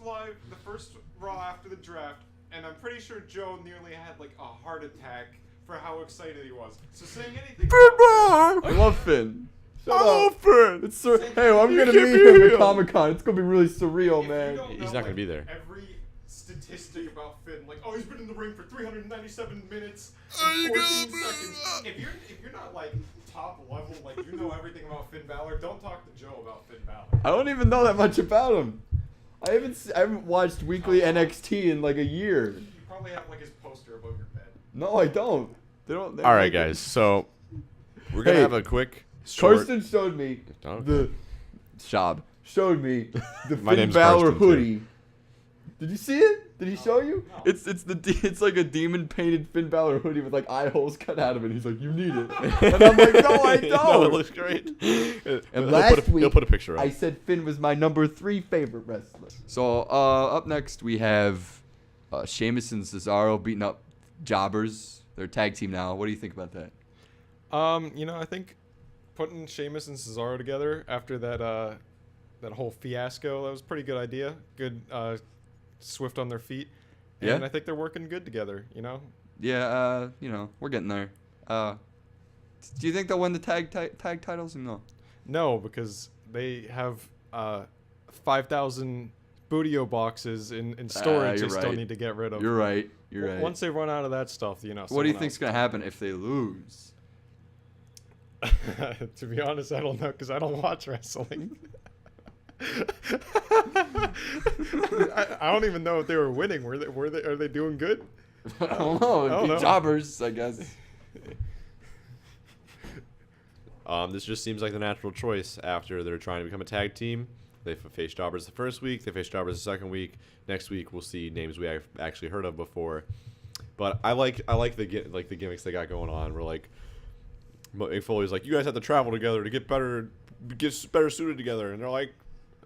Raw after the draft, and I'm pretty sure Joe nearly had like a heart attack for how excited he was. So saying anything. I love Finn. I love Finn. It's hey, I'm gonna meet him at Comic-Con. It's gonna be really surreal, If you man. don't He's know, not gonna like, be there. Every statistic about Finn, like, oh, he's been in the ring for 397 minutes and 14 seconds. If you're not like top level, like you know everything about Finn Balor, don't talk to Joe about Finn Balor. I don't even know that much about him. I haven't watched weekly NXT in like a year. You probably have like his poster above your bed. No, I don't. They don't. All right, guys. So we're gonna Hey, have a quick short. Karsten showed me Okay. the Shob showed me the My Finn name's Balor Karsten, too. hoodie. Did you see it? Did he show you? No. It's like a demon painted Finn Balor hoodie with like eye holes cut out of it. He's like, you need it, and I'm like, no, I don't. No, it looks great. And last he'll week, put a picture up. I said Finn was my number 3 favorite wrestler. So up next we have Sheamus and Cesaro beating up Jobbers. They're a tag team now. What do you think about that? I think putting Sheamus and Cesaro together after that whole fiasco, that was a pretty good idea. Good, swift on their feet. Yeah. And I think they're working good together, Yeah, we're getting there. Do you think they'll win the tag titles or no? No, because they have 5,000 Boodio boxes in storage you're they still right. need to get rid of. You're right. You're right. Once they run out of that stuff, What do you someone think's gonna happen if they lose? else- To be honest, I don't know because I don't watch wrestling. I don't even know if they were winning. Are they doing good? I don't know. I don't know. Jobbers, I guess. This just seems like the natural choice after they're trying to become a tag team. They face Jobbers the first week. They face Jobbers the second week. Next week we'll see names we have actually heard of before. But I like the gimmicks they got going on. We're like, Mick Foley's like, you guys have to travel together to get better suited together, and they're like,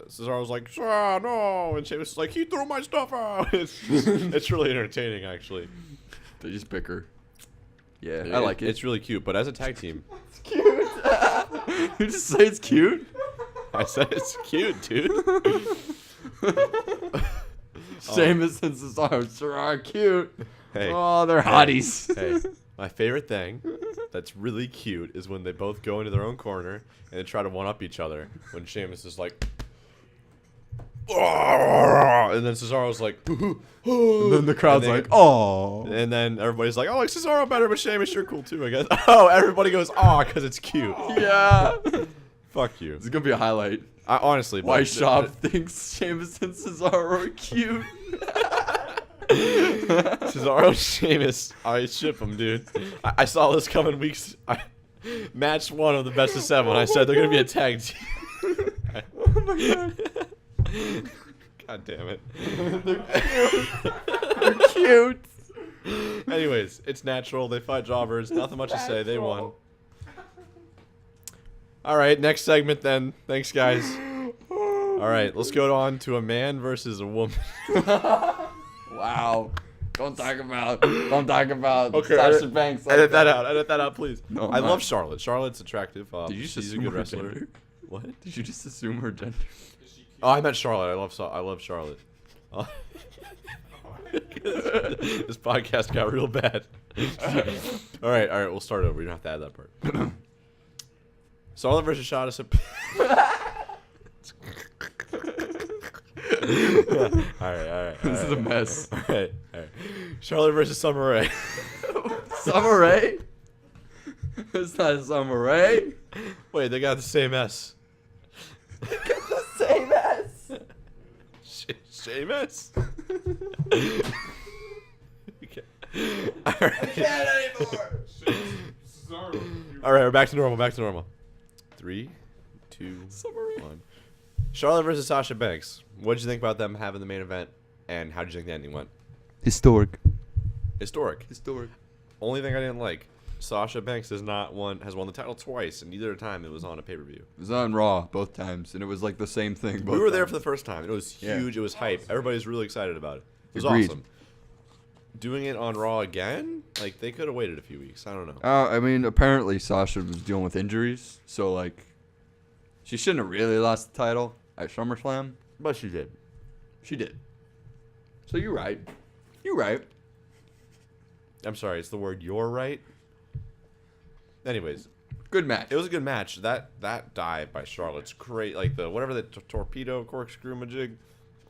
Cesaro's like, no, and Sheamus is like, he threw my stuff out. It's really entertaining actually. They just bicker. Yeah, I like it. It's really cute, but as a tag team, It's cute. You just say it's cute? I said it's cute, dude. Sheamus and Cesaro sure are cute. Hey. Oh, they're hotties. Hey, my favorite thing that's really cute is when they both go into their own corner and they try to one-up each other. When Sheamus is like, and then Cesaro's like, And then the crowd's like, oh. and then everybody's like, oh, like Cesaro better, but Sheamus, you're cool too, I guess. Oh, everybody goes, oh, because it's cute. Yeah. Fuck you. It's going to be a highlight. I, honestly, Why but- Shob thinks Sheamus and Cesaro are cute. Cesaro, Sheamus, I ship them, dude. I saw this coming weeks. Match 1 of the best of 7. I said they're gonna be a tag team. Oh my god. God damn it. They're cute. Anyways, it's natural. They fight jobbers. Nothing much to say. They won. All right, next segment then. Thanks, guys. All right, let's go on to a man versus a woman. Wow. Don't talk about Okay, Sasha Banks. Like Edit that out. Edit that out, please. No, I I'm love not. Charlotte. Charlotte's attractive. Did you just she's a assume good her wrestler. gender? What? Did you just assume her gender? Oh, I meant Charlotte. I love Charlotte. This podcast got real bad. all right, we'll start over. You don't have to add that part. Charlotte versus Shada. all right. This is a mess. All right. Charlotte versus Summer Rae. Summer Rae? It's not Summer Rae. Wait, they got the same S. The same S. Sheamus. Okay. All right. Can't anymore. Cesaro, you- All right, we're back to normal. 3, 2, Summer Rae. 1. Charlotte versus Sasha Banks. What did you think about them having the main event, and how did you think the ending went? Historic. Historic. Historic. Only thing I didn't like, Sasha Banks has won the title twice, and neither time it was on a pay-per-view. It was on Raw both times, and it was like the same thing. We were there for the first time. It was Yeah. huge. It was hype. Everybody's really excited about it. It was Agreed. awesome. Doing it on Raw again? Like, they could have waited a few weeks. I don't know. I mean, apparently Sasha was dealing with injuries, so like, she shouldn't have really lost the title at SummerSlam. But she did. She did. So you're right. You're right. I'm sorry. It's the word "you're right." Anyways, Good match. it was a good match. That dive by Charlotte's great. Like the whatever the torpedo corkscrew majig.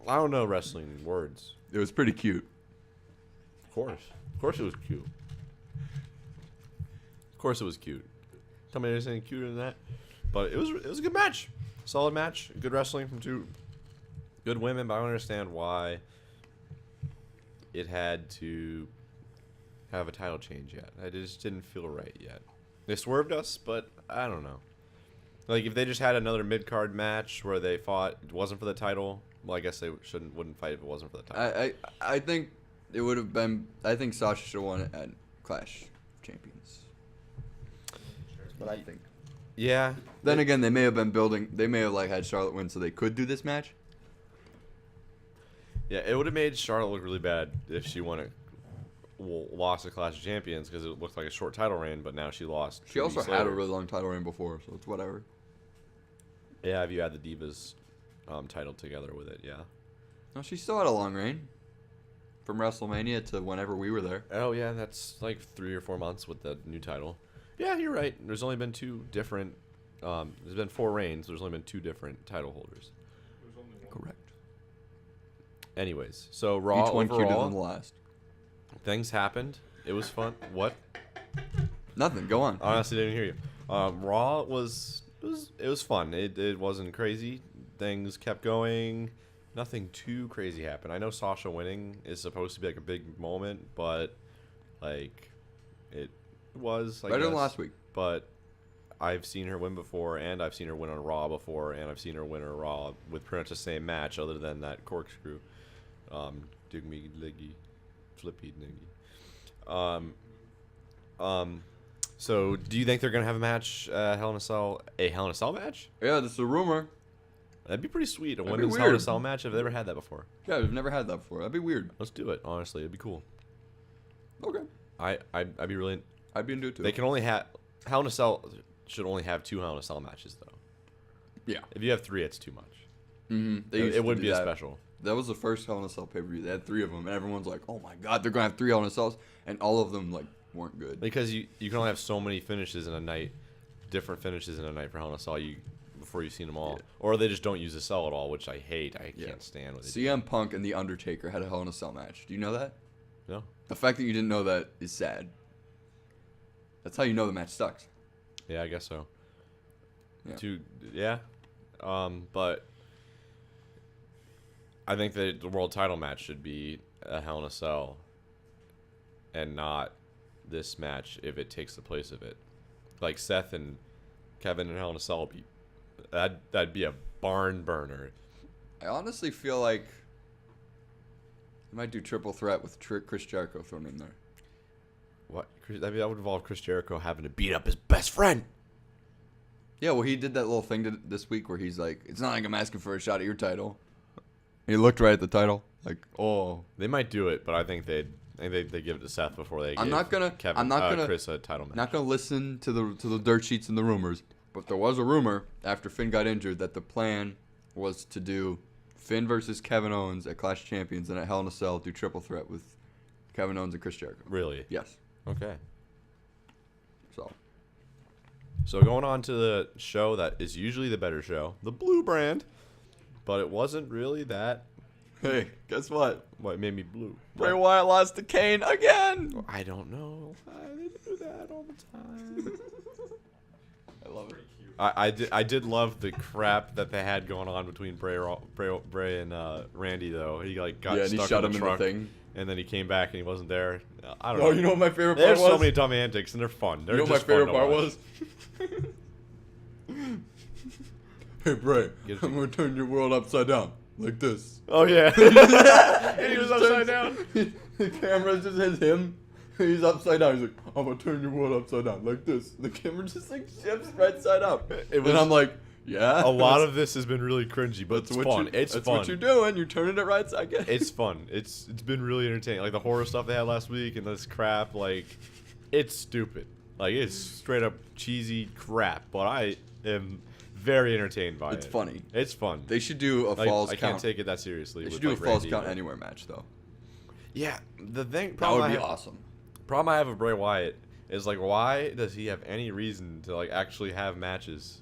I don't know wrestling words. It was pretty cute. Of course it was cute. Of course it was cute. Tell me there's anything cuter than that. But it was a good match. Solid match. Good wrestling from two good women, but I don't understand why it had to have a title change yet. I just didn't feel right yet. They swerved us, but I don't know. Like if they just had another mid-card match where they fought, it wasn't for the title. Well, I guess they wouldn't fight if it wasn't for the title. I think it would have been. I think Sasha should have won it at Clash of Champions. That's what I think. Yeah. Then again, they may have been building. They may have like had Charlotte win so they could do this match. Yeah, it would have made Charlotte look really bad if she lost a Clash of Champions because it looked like a short title reign, but now she lost. She 2 also weeks had a later. really long title reign before, so it's whatever. Yeah, if you had the Divas title together with it, yeah. No, she still had a long reign. From WrestleMania to whenever we were there. Oh, yeah, that's like 3 or 4 months with the new title. Yeah, you're right. There's only been 2 different. There's been 4 reigns. There's only been 2 different title holders. There's only one. Correct. Anyways, so Raw Each one cuter overall, than the last. things happened. It was fun. What? Nothing. Go on. Honestly, didn't hear you. Raw was fun. It wasn't crazy. Things kept going. Nothing too crazy happened. I know Sasha winning is supposed to be like a big moment, but like it was Better than last week. But I've seen her win before, and I've seen her win on Raw before, and I've seen her win on Raw with pretty much the same match, other than that corkscrew, diggy liggy, flippy niggy. So do you think they're gonna have a match, Hell in a Cell match? Yeah, this is a rumor. That'd be pretty sweet. A That'd be women's Hell in a weird. Cell match. I've never had that before. Yeah, we've never had that before. That'd be weird. Let's do it. Honestly, it'd be cool. Okay. I'd be really. I'd be into it too. They can only have Hell in a Cell. should only have 2 Hell in a Cell matches though. Yeah. If you have 3, it's too much. Mm-hmm. It wouldn't be a special. That was the first Hell in a Cell pay-per-view. They had 3 of them, and everyone's like, "Oh my God, they're gonna have 3 Hell in a Cells," and all of them like weren't good. Because you can only have so many finishes in a night, different finishes in a night for Hell in a Cell. Before you've seen them all, or they just don't use the cell at all, which I hate. I can't stand with it. CM Punk and The Undertaker had a Hell in a Cell match. Do you know that? No. The fact that you didn't know that is sad. That's how you know the match sucks. Yeah, I guess so. Yeah. But I think that the world title match should be a Hell in a Cell, and not this match if it takes the place of it. Like Seth and Kevin in Hell in a Cell would be that'd be a barn burner. I honestly feel like I might do triple threat with Chris Jericho thrown in there. What? That would involve Chris Jericho having to beat up his best friend. Yeah, well, he did that little thing this week where he's like, "It's not like I'm asking for a shot at your title." He looked right at the title, like, "Oh." They might do it, but I think they give it to Seth before they. I'm not gonna Chris a title match. Not gonna listen to the dirt sheets and the rumors, but there was a rumor after Finn got injured that the plan was to do Finn versus Kevin Owens at Clash of Champions, and at Hell in a Cell do triple threat with Kevin Owens and Chris Jericho. Really? Yes. Okay. So going on to the show that is usually the better show, the Blue Brand, but it wasn't really that. Hey, guess what? What made me blue? Bray Wyatt lost to Kane again. I don't know. They do that all the time. I love it. I did love the crap that they had going on between Bray and Randy though. He like got and stuck he shot in him the in the trunk, thing. And then he came back and he wasn't there. I don't know. Oh, you know what my favorite part There's was? so many dumb antics and they're fun. They're You know what my just fun favorite to part watch. was? Hey, Bray, Gives I'm you- gonna turn your world upside down like this. Oh yeah. And he was upside down. The camera just hits him. He's upside down. He's like, "I'm gonna turn your world upside down like this." The camera just like shifts right side up. It was- and I'm like, yeah. A lot of this has been really cringy, but it's what fun. you- It's that's fun. what you're doing. You're turning it right side. It's fun. It's been really entertaining. Like the horror stuff they had last week and this crap, like it's stupid. Like it's straight up cheesy crap, but I am very entertained by it. It's funny. It's fun. They should do a Like, falls I count. can't take it that seriously. They should with, do a like, falls Randy, count but- anywhere match though. Yeah, the thing. That Problem would I be have- awesome. Problem I have with Bray Wyatt is like, why does he have any reason to like actually have matches?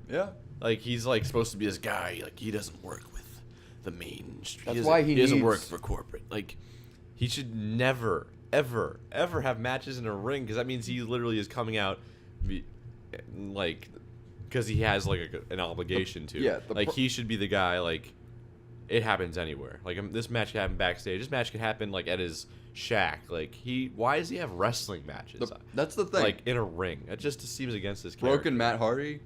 Yeah. Like he's like supposed to be this guy. Like he doesn't work with the mainstream. That's doesn't- why he doesn't needs- work for corporate. Like he should never, ever, ever have matches in a ring because that means he literally is coming out, like, because he has like an obligation to. yeah, Like he should be the guy. Like it happens anywhere. Like this match could happen backstage. This match could happen like at his shack. Like why does he have wrestling matches? That's the thing. Like in a ring. It just seems against his character. Broken Matt Hardy,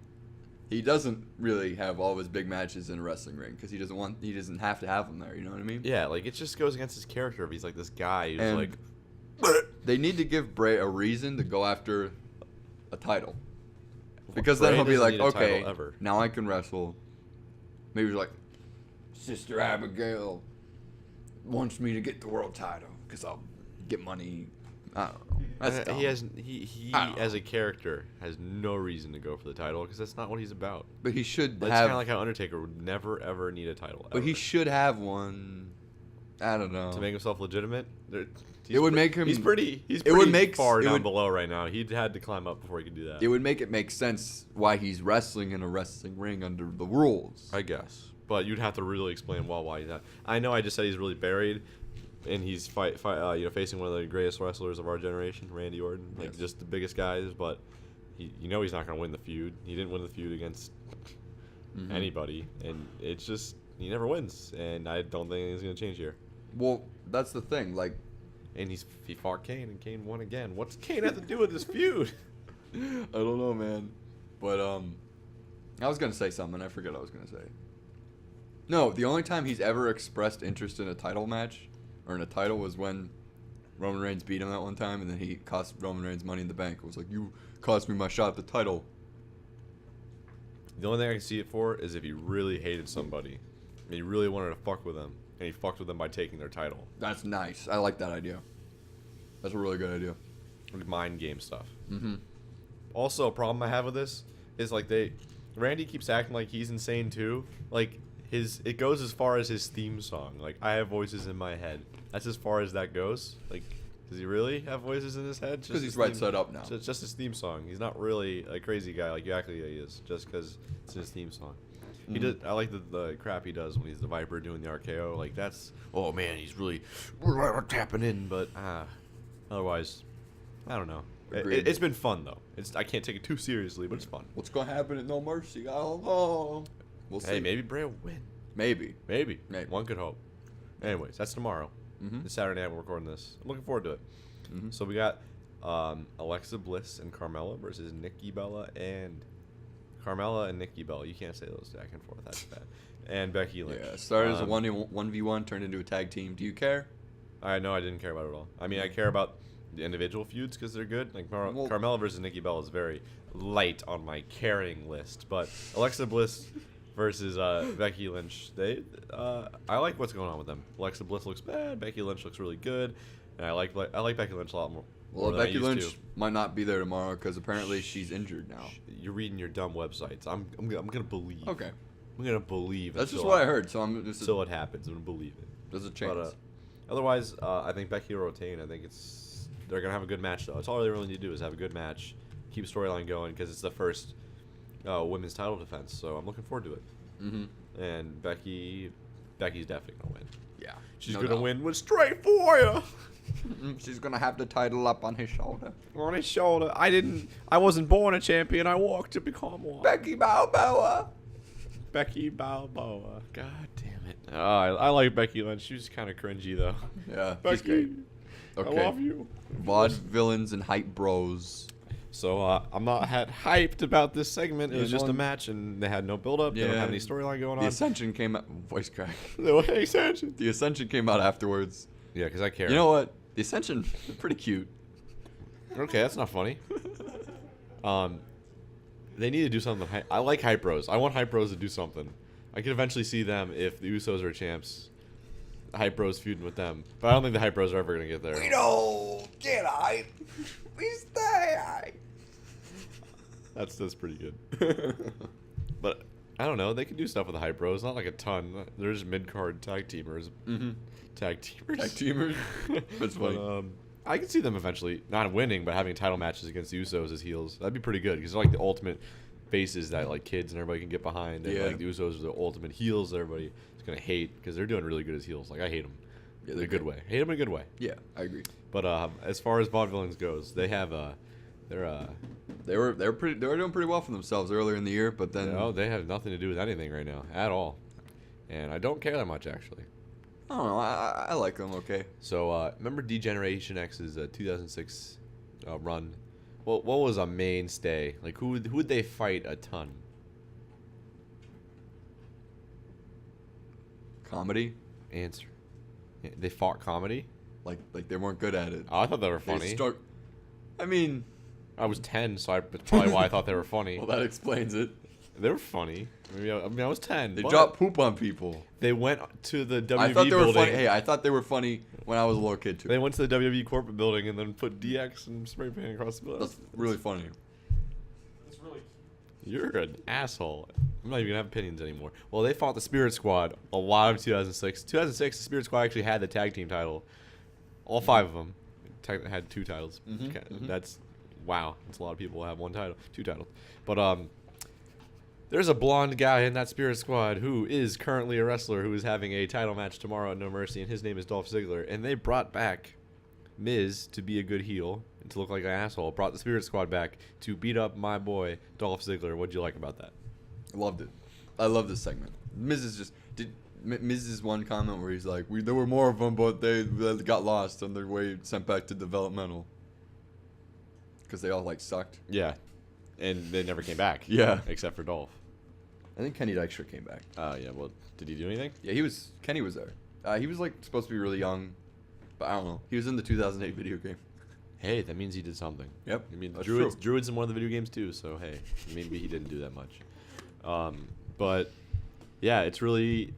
he doesn't really have all of his big matches in a wrestling ring because he doesn't have to have them there. You know what I mean? Yeah, like it just goes against his character if he's like this guy who's And like they need to give Bray a reason to go after a title. Because Bray then he'll be doesn't like, need a title okay, ever. now I can wrestle. Maybe he's like, Sister Abigail wants me to get the world title because I'll get money. I don't know. That's dumb. he I don't as a character has no reason to go for the title because that's not what he's about. But he should It's have. kind of like how Undertaker would never ever need a title. But he ever. should have one. I don't know. To make himself legitimate. It would make him- He's pretty. He's it pretty would make- far it down would- below right now. He'd had to climb up before he could do that. It would make it make sense why he's wrestling in a wrestling ring under the rules. I guess, but you'd have to really explain why he's not. I know I just said he's really buried, and he's facing one of the greatest wrestlers of our generation, Randy Orton, like Yes. just the biggest guys. But he's not going to win the feud. He didn't win the feud against anybody, and it's just he never wins. And I don't think anything's going to change here. Well, that's the thing. Like, And he fought Kane, and Kane won again. What's Kane have to do with this feud? I don't know, man. But I was gonna say something. I forget what I was gonna say. No, the only time he's ever expressed interest in a title match or in a title was when Roman Reigns beat him that one time, and then he cost Roman Reigns Money in the Bank. It was like, you cost me my shot at the title. The only thing I can see it for is if he really hated somebody, and he really wanted to fuck with them, and he fucked with them by taking their title. That's nice. I like that idea. That's a really good idea. Like mind game stuff. Mm-hmm. Also, a problem I have with this is like Randy keeps acting like he's insane too. Like it goes as far as his theme song. Like I have voices in my head. That's as far as that goes. Like, does he really have voices in his head? Because he's right side up now. Just his theme song. He's not really a crazy guy like he is. Just because it's his theme song. He does. I like the crap he does when he's the Viper doing the RKO. Like that's. Oh man, he's really tapping in. But otherwise, I don't know. It's been fun though. I can't take it too seriously, but it's fun. What's gonna happen at No Mercy? I don't know. We'll see. Hey, maybe Bray will win. Maybe. One could hope. Anyways, that's tomorrow. It's Saturday night we're recording this. I'm looking forward to it. So we got Alexa Bliss and Carmella versus Nikki Bella and Carmella and Nikki Bella. You can't say those back and forth. That's bad. And Becky Lynch. Yeah, started as a 1v1, turned into a tag team. Do you care? I didn't care about it at all. I mean, I care about the individual feuds because they're good. Like Carmella versus Nikki Bella is very light on my caring list, but Alexa Bliss versus Becky Lynch, I like what's going on with them. Alexa Bliss looks bad. Becky Lynch looks really good, and I like Becky Lynch a lot more. Well, Becky Lynch might not be there tomorrow because apparently she's injured now. You're reading your dumb websites. I'm gonna believe. Okay. I'm gonna believe. That's just what I heard. So I'm just. So it happens. I'm gonna believe it. There's a chance. But, otherwise, I think Becky will retain. I think they're gonna have a good match though. That's all they really need to do is have a good match, keep storyline going because it's the first women's title defense. So I'm looking forward to it. And Becky's definitely gonna win. Yeah. She's gonna win with straight for you. She's gonna have the title up on his shoulder. On his shoulder. I wasn't born a champion. I walked to become one. Becky Balboa. Becky Balboa. God damn it. Oh, I like Becky Lynch. She was kind of cringy though. Yeah. Becky, She's great. Okay. I love you. Vaude villains and hype bros. So I'm not hyped about this segment. It was just a match, and they had no build-up. They don't have any storyline going on. The Ascension came out. Voice crack. The Ascension. The Ascension came out afterwards. Yeah, because I care. You know what? The Ascension, they're pretty cute. Okay, that's not funny. They need to do something. I like hype bros. I want hype bros to do something. I could eventually see them if the Usos are champs. Hype bros feuding with them, but I don't think the hype bros are ever gonna get there. We don't get hype. We stay hype. That's pretty good. But I don't know. They can do stuff with the hype bros. Not like a ton. They're just mid-card tag teamers. Tag teamers. Tag teamers. That's funny. But, I can see them eventually not winning, but having title matches against the Usos as heels. That'd be pretty good because they're like the ultimate faces that like kids and everybody can get behind. And like the Usos are the ultimate heels that everybody is gonna hate because they're doing really good as heels. Like I hate them. Yeah, in a good way. Hate them in a good way. Yeah, I agree. But as far as vaudevillains goes, they have they were doing pretty well for themselves earlier in the year, but then they have nothing to do with anything right now at all, and I don't care that much actually. I don't know. I like them. Okay. So remember D-Generation X's 2006 run? Well, what was a mainstay? Like who would they fight a ton? Comedy. Answer. They fought comedy. Like they weren't good at it. Oh, I thought they were funny. I mean, I was 10, so that's probably why I thought they were funny. Well, that explains it. They were funny. I mean, I was 10. They dropped poop on people. They went to the WWE I thought they building. were funny. Hey, I thought they were funny when I was a little kid too. They went to the WWE corporate building and then put DX and spray paint across the building. That's really funny. That's really You're an asshole. I'm not even gonna have opinions anymore. Well, they fought the Spirit Squad a lot of 2006. 2006, the Spirit Squad actually had the tag team title. All 5 of them had 2 titles. That's wow. That's a lot of people who have 1 title, 2 titles. But there's a blonde guy in that Spirit Squad who is currently a wrestler who is having a title match tomorrow at No Mercy, and his name is Dolph Ziggler. And they brought back Miz to be a good heel and to look like an asshole. Brought the Spirit Squad back to beat up my boy Dolph Ziggler. What'd you like about that? Loved it. I love this segment. Miz's one comment where he's like, there were more of them, but they got lost on their way, sent back to developmental. Because they all, like, sucked. Yeah. And they never came back. Yeah. Except for Dolph. I think Kenny Dykstra came back. Yeah, well, did he do anything? Yeah, Kenny was there. He was, like, supposed to be really young, but I don't know. He was in the 2008 video game. Hey, that means he did something. Yep. I mean, that's Druid's true. in one of the video games, too, so, hey, maybe he didn't do that much. But, yeah, it's really...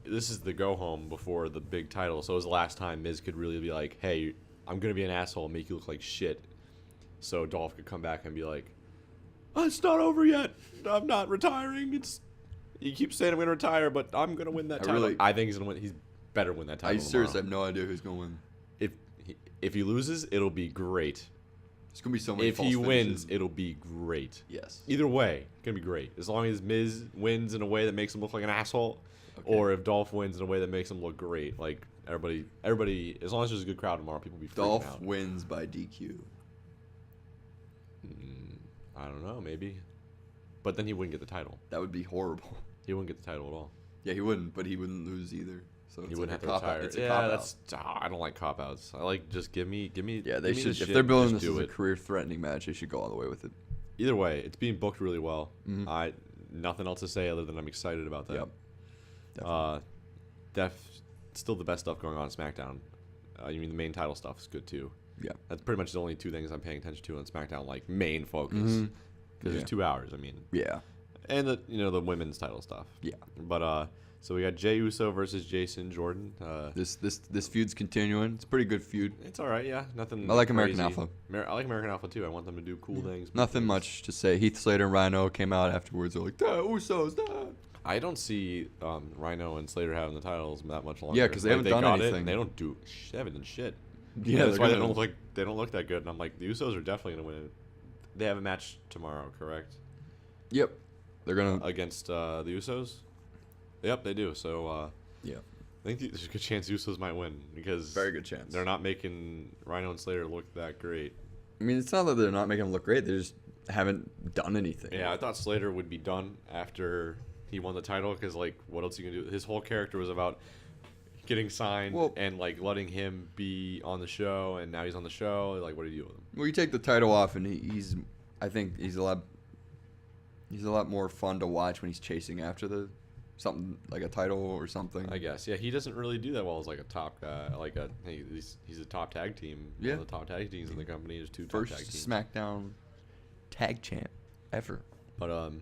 this is the go-home before the big title, so it was the last time Miz could really be like, hey, I'm going to be an asshole and make you look like shit. So Dolph could come back and be like, oh, it's not over yet. I'm not retiring. You keep saying I'm gonna retire, but I'm gonna win that title. I think he's gonna win. He's better win that title. I seriously tomorrow. have no idea who's gonna win. If he loses, it'll be great. It's gonna be so many. If he wins, it'll be great. Yes. Either way, it's gonna be great. As long as Miz wins in a way that makes him look like an asshole, or if Dolph wins in a way that makes him look great. Like everybody, as long as there's a good crowd tomorrow, people will be freaking Dolph out. wins by DQ. I don't know, maybe. But then he wouldn't get the title. That would be horrible. He wouldn't get the title at all. Yeah, he wouldn't, but he wouldn't lose either. So He it's wouldn't like have to retire. It's a Yeah, cop that's. I don't like cop outs. I like just give me. Yeah, they give me the should. If shit, they're building just this as do a it. career-threatening match, they should go all the way with it. Either way, it's being booked really well. Mhm. Nothing else to say other than I'm excited about that. Yep. Definitely. Still the best stuff going on SmackDown. You mean the main title stuff is good too. Yeah. That's pretty much the only two things I'm paying attention to on SmackDown, like main focus, Mhm. because Yeah. it's 2 hours. I mean, Yeah. and the women's title stuff. Yeah. But so we got Jey Uso versus Jason Jordan. This feud's continuing. It's a pretty good feud. It's all right, yeah. Nothing. I like American crazy. Alpha. I like American Alpha too. I want them to do cool things. Nothing much to say. Heath Slater and Rhino came out afterwards. They're like, "The Usos, da." I don't see Rhino and Slater having the titles that much longer. Yeah, 'cause they haven't done got anything. It, they don't do. They haven't done shit. Yeah, that's they're why they gonna- don't look that good. And I'm like, the Usos are definitely gonna win it. They have a match tomorrow, correct? Yep. They're gonna. Against the Usos. Yep, they do. So Yeah. I think there's a good chance Usos might win because Very good chance. they're not making Rhino and Slater look that great. I mean, it's not that they're not making them look great. They just haven't done anything. Yeah, I thought Slater would be done after he won the title because, like, what else you can do? His whole character was about getting signed and, like, letting him be on the show, and now he's on the show. Like, what do you do with him? Well, you take the title off, and I think he's a lot more fun to watch when he's chasing after something like a title or something. I guess. Yeah, he doesn't really do that well as, like, a top guy. He's a top tag team. Yeah. One of the top tag teams in the company. There's two top First tag teams. SmackDown tag champ ever. But,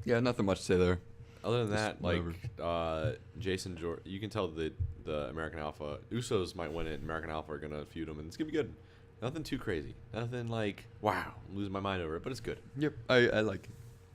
Yeah, nothing much to say there. other than Just that, like, Jason Jordan, you can tell that the American Alpha, Usos might win it, and American Alpha are going to feud them, and it's going to be good. Nothing too crazy. Nothing like, wow, I'm losing my mind over it, but it's good. Yep, I like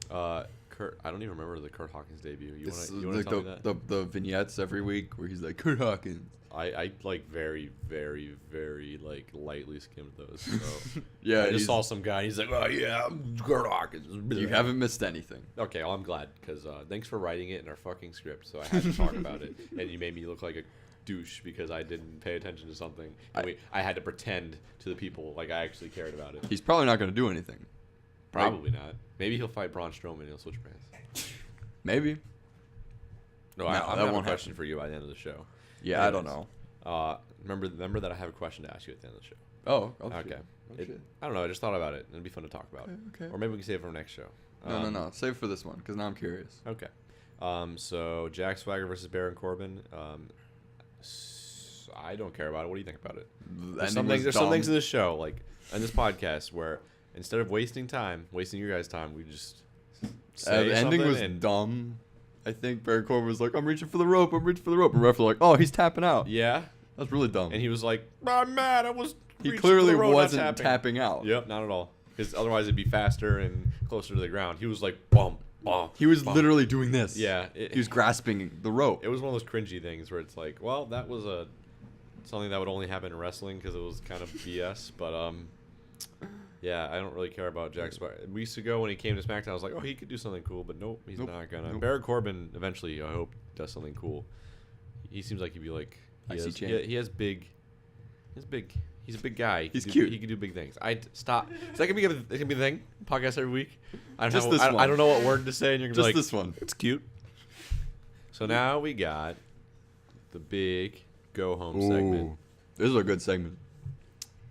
it. Kurt, I don't even remember the Kurt Hawkins debut. You It's want to like tell me that? the vignettes every week where he's like, Kurt Hawkins. I like very, very, very, like, lightly skimmed those. So Yeah, I just saw some guy, he's like, oh, yeah, I'm Kurt Hawkins. You haven't missed anything. Okay, well, I'm glad, because thanks for writing it in our fucking script, so I had to talk about it, and you made me look like a douche because I didn't pay attention to something. And I had to pretend to the people like I actually cared about it. He's probably not going to do anything. Probably not. Maybe he'll fight Braun Strowman and he'll switch brands. Maybe. No, No, I'm that gonna have a won't question for you by the end of the show. Yeah, I don't know. Remember that I have a question to ask you at the end of the show. Oh, Okay. shit. Oh, shit. I don't know. I just thought about it. It'd be fun to talk about. Okay. Or maybe we can save it for next show. No. Save it for this one because now I'm curious. Okay. So Jack Swagger versus Baron Corbin. I don't care about it. What do you think about it? There's some things in this show, like in this podcast, where instead of wasting your guys' time, we just say The ending something was and dumb. I think Baron Corbin was like, I'm reaching for the rope. And ref was like, oh, he's tapping out. yeah, That's really dumb. and he was like, I'm mad. I was. He reaching clearly for the rope, not wasn't tapping out. Yep, not at all. Because otherwise it'd be faster and closer to the ground. He was like, bum, bum. He was bum. literally doing this. Yeah, He was grasping the rope. It was one of those cringy things where it's like, well, that was something that would only happen in wrestling because it was kind of BS. But yeah, I don't really care about Jack Swagger. Weeks ago when he came to SmackDown, I was like, oh, he could do something cool, but nope, he's not gonna. Nope. Baron Corbin eventually, I hope, does something cool. He seems like he'd be like, he's a big guy. He's cute. He can do big things. Stop. Is that gonna be the thing? Podcast every week. I Just don't this I one. don't know what word to say, and you're gonna Just be like, this one. it's cute. So now we got the big go home segment. This is a good segment.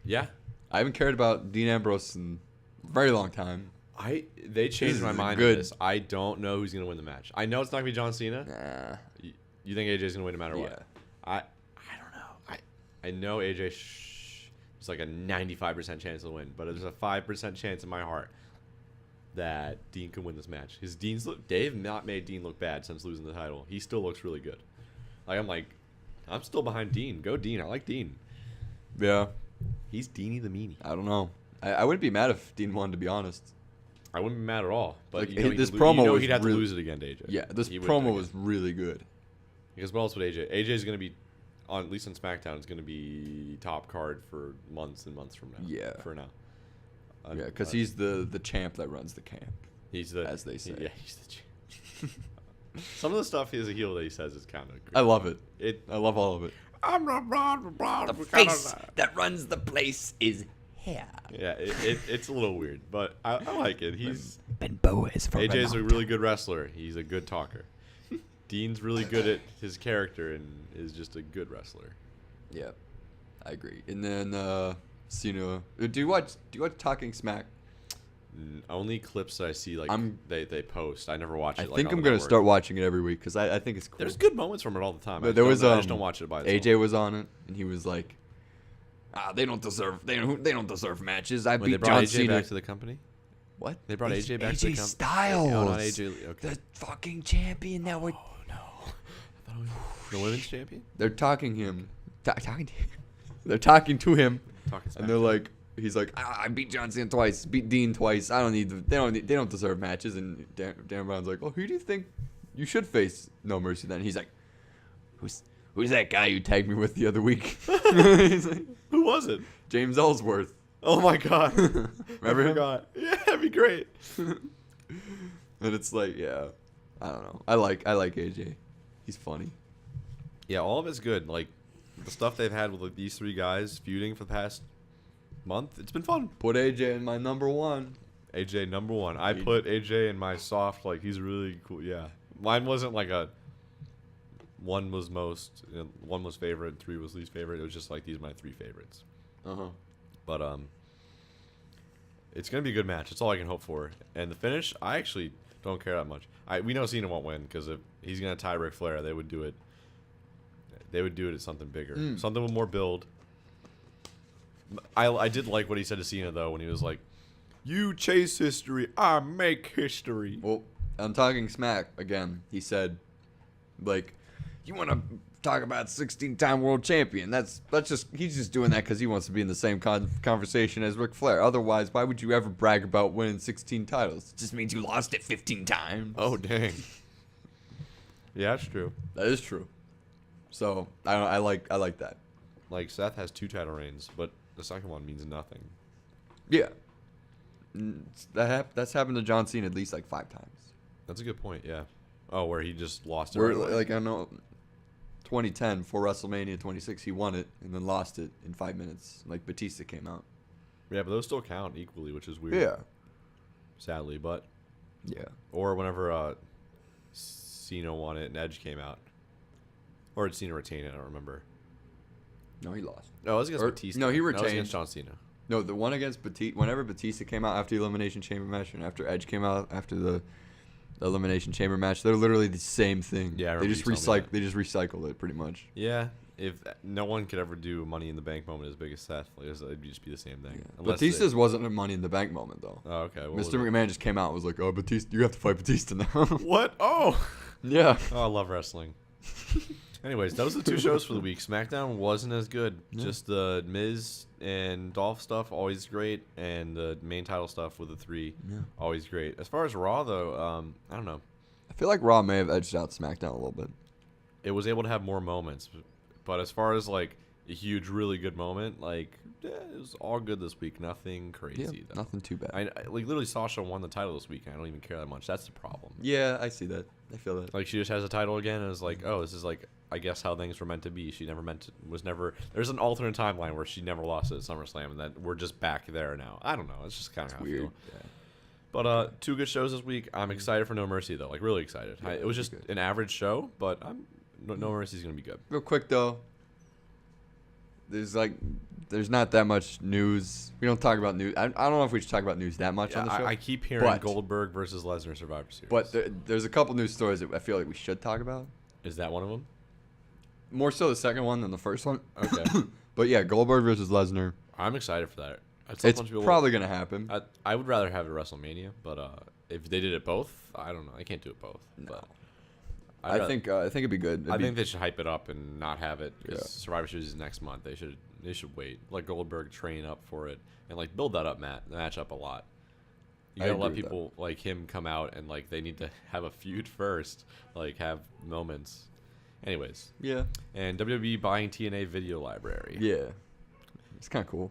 Yeah, I haven't cared about Dean Ambrose in a very long time. they changed This my is mind good. on this. I don't know who's gonna win the match. I know it's not gonna be John Cena. Nah. You think AJ's gonna win no matter Yeah. what? I don't know. I know AJ. It's like a 95% chance to win, but there's a 5% chance in my heart that Dean can win this match. They've not made Dean look bad since losing the title. He still looks really good. I'm still behind Dean. Go Dean. I like Dean. Yeah. He's Deanie the Meanie. I don't know. I wouldn't be mad if Dean won, to be honest. I wouldn't be mad at all. But Like, you know, this he'd, promo you know was he'd have really- to lose it again to AJ. Yeah, this He would promo again. was really good. Because what else would AJ? AJ is going to be, on at least on SmackDown, is going to be top card for months and months from now. Yeah. For now. Yeah, because he's the champ that runs the camp. he's the, as they say. Yeah, he's the champ. Some of the stuff as a heel that he says is kind of. I love it. It. I love all of it. I'm not blah. The face that runs the place is here. Yeah, it's a little weird, but I like it. He's Ben Boas for AJ's a really good wrestler. He's a good talker. Dean's really good at his character and is just a good wrestler. Yeah, I agree. And then Cena. Do you watch Talking Smack? Only clips that I see like they post. I never watch it. I like, think on I'm the gonna network. start watching it every week because I think it's cool. There's good moments from it all the time. But there was I just don't watch it by itself. AJ was on it and he was like, they don't deserve matches. I When beat they brought John AJ Cena. back to the company. What? They brought It's AJ back to the AJ company. Styles. Oh, not AJ. Okay. The fucking champion that we're. Oh no. I thought it was the women's champion. They're talking him. Talking to him. They're talking to him. Talking And they're like, he's like, I beat John Cena twice, beat Dean twice. I don't need. They don't deserve matches. And Dan Brown's like, oh, who do you think you should face No Mercy then? He's like, who's that guy you tagged me with the other week? He's like, Who was it? James Ellsworth. Oh my god. Remember I him? forgot. Yeah, that'd be great. And it's like, yeah, I don't know. I like AJ. He's funny. Yeah, all of it's good. Like the stuff they've had with like, these three guys feuding for the past month, it's been fun. Put AJ in my number one. AJ number one. I put AJ in my soft. Like he's really cool. Yeah, mine wasn't like a. One was most. One was favorite. Three was least favorite. It was just like these are my three favorites. But it's gonna be a good match. That's all I can hope for. And the finish, I actually don't care that much. We know Cena won't win because if he's gonna tie Ric Flair, they would do it. They would do it at something bigger, something with more build. I did like what he said to Cena though when he was like, "You chase history, I make history." Well, I'm talking smack again. He said, like, you want to talk about 16-time world champion? That's just he's just doing that because he wants to be in the same conversation as Ric Flair. Otherwise, why would you ever brag about winning 16 titles? It just means you lost it 15 times. Oh dang. Yeah, that's true. That is true. So I like that. Like Seth has 2 title reigns, but the second one means nothing. Yeah. That's happened to John Cena at least like 5 times. That's a good point. Yeah. Oh, where he just lost it. Where right away. like I know, 2010 for WrestleMania 26, he won it and then lost it in 5 minutes. Like Batista came out. Yeah, but those still count equally, which is weird. Yeah. Sadly, but Yeah. or whenever Cena won it and Edge came out, or did Cena retain it? I don't remember. No, he lost. No, it was against Or- Batista. no, he That was retained. against John Cena. No, the one against Batista. Whenever Batista came out after the Elimination Chamber match, and after Edge came out after the Elimination Chamber match, they're literally the same thing. Yeah, I they remember just you telling me that. They just recycled it pretty much. Yeah, if no one could ever do Money in the Bank moment as big as Seth, like, it'd just be the same thing. Yeah. Unless Batista's wasn't a Money in the Bank moment though. Oh, okay. What was Mr. it? McMahon just came out and was like, "Oh, Batista, you have to fight Batista now." What? Oh. Yeah. Oh, I love wrestling. Anyways, those are the 2 shows for the week. SmackDown wasn't as good. Yeah. Just the Miz and Dolph stuff, always great, and the main title stuff with the 3, Yeah. always great. As far as Raw, though, I don't know. I feel like Raw may have edged out SmackDown a little bit. It was able to have more moments, but as far as like a huge, really good moment, like it was all good this week. Nothing crazy. Though. Nothing too bad. I like literally Sasha won the title this week, and I don't even care that much. That's the problem. Yeah, I see that. I feel that. Like she just has a title again, and it's like, oh, this is like I guess how things were meant to be. She never was never. There's an alternate timeline where she never lost it at SummerSlam, and that we're just back there now. I don't know. It's just kind of how I Weird. feel. Yeah. But 2 good shows this week. I'm excited for No Mercy though, like really excited. Yeah, It was it'll just be good. an average show, but No Mercy's gonna be good. Real quick though, there's not that much news. We don't talk about news. I don't know if we should talk about news that much on the show. I keep hearing But- Goldberg versus Lesnar Survivor Series. But there's a couple news stories that I feel like we should talk about. Is that one of them? More so the second one than the first one. Okay. But yeah, Goldberg versus Lesnar. I'm excited for that. I'd still It's punch people- probably gonna happen. I would rather have it at WrestleMania, but if they did it both, I don't know. I can't do it both. No. But I think it'd be good. I think they should hype it up and not have it because Yeah. Survivor Series is next month. They should wait. Let Goldberg train up for it and like build that match up a lot. You I gotta agree let with that. people like him come out and like they need to have a feud first, like have moments. Anyways, Yeah. and WWE buying TNA video library. Yeah. It's kind of cool.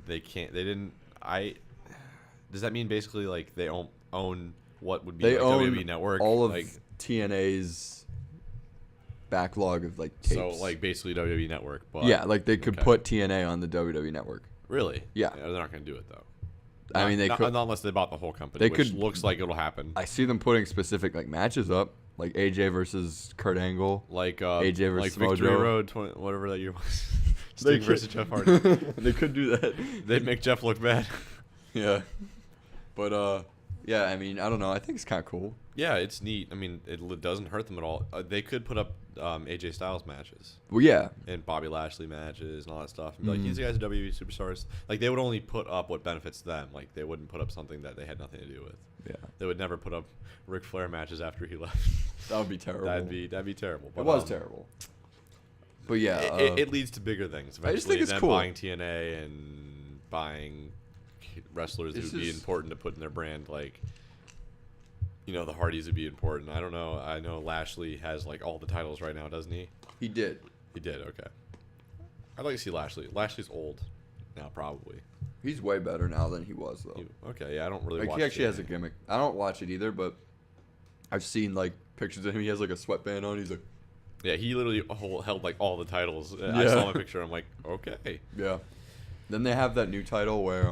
They can't. They didn't. Does that mean basically like they own what would be They like own WWE Network? all of like TNA's backlog of like tapes. so like basically WWE Network. But yeah, like they could okay. put TNA on the WWE Network. Really? Yeah. They're not gonna do it though. I mean, they not, could. not unless they bought the whole company. They Which could- looks like it'll happen. I see them putting specific like matches up, like AJ versus Kurt Angle. Like AJ like versus Victory Mojo. Road, whatever that year was. They Sting versus could- Jeff Hardy. They could do that. They'd make Jeff look bad. Yeah. But yeah. I mean, I don't know. I think it's kind of cool. Yeah, it's neat. I mean, it doesn't hurt them at all. They could put up AJ Styles matches Well, yeah. and Bobby Lashley matches and all that stuff. And be like, Mhm. these guys are WWE superstars. Like, they would only put up what benefits them. Like, they wouldn't put up something that they had nothing to do with. Yeah. They would never put up Ric Flair matches after he left. That would be terrible. That'd be terrible. It But, was terrible. But yeah. It leads to bigger things. I just think Eventually, it's them cool. buying TNA and buying wrestlers This that would be is- important to put in their brand. Like, you know, the Hardys would be important. I don't know. I know Lashley has like all the titles right now, doesn't he? He did. He did. Okay. I'd like to see Lashley. Lashley's old now, probably. He's way better now than he was though. Okay. Yeah, I don't really. Like watch he actually has a TNA. gimmick. I don't watch it either, but I've seen like pictures of him. He has like a sweatband on. He's like, Yeah, he literally held like all the titles. I Yeah. saw my picture. I'm like, okay. yeah. Then they have that new title where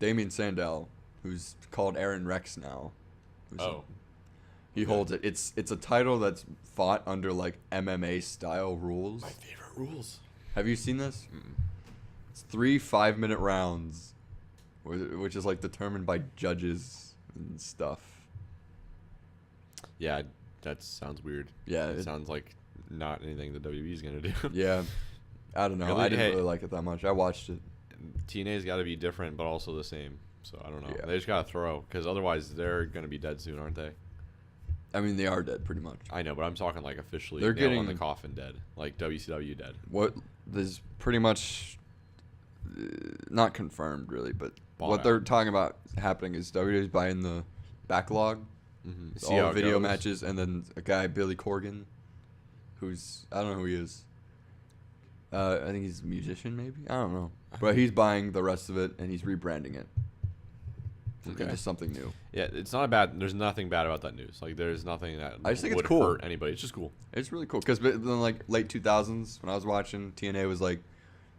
Damien Sandow, who's called Aaron Rex now. Oh. He holds it. It's a title that's fought under like MMA style rules. My favorite rules. Have you seen this? It's 3 5-minute rounds, which is like determined by judges and stuff. Yeah, that sounds weird. Yeah, It it- sounds like not anything the WWE's gonna do. Yeah, I don't know. Really? I didn't Hey. really like it that much. I watched it. TNA's got to be different, but also the same. So I don't know. Yeah. They just gotta throw, because otherwise they're gonna be dead soon, aren't they? I mean, they are dead pretty much. I know, but I'm talking like officially. They're nail in the getting- coffin dead, like WCW dead. What there's pretty much not confirmed really, but Bought what out. they're talking about happening is WWE's buying the backlog, Mm-hmm. it's all video matches, and then a guy Billy Corgan, who's I don't know who he is. I think he's a musician, maybe. I don't know, but he's buying the rest of it and he's rebranding it Okay. into something new. Yeah, it's not bad. There's nothing bad about that news. Like, there's nothing that I just think it's would cool. hurt anybody. It's just cool. It's really cool because then like late 2000s when I was watching TNA was like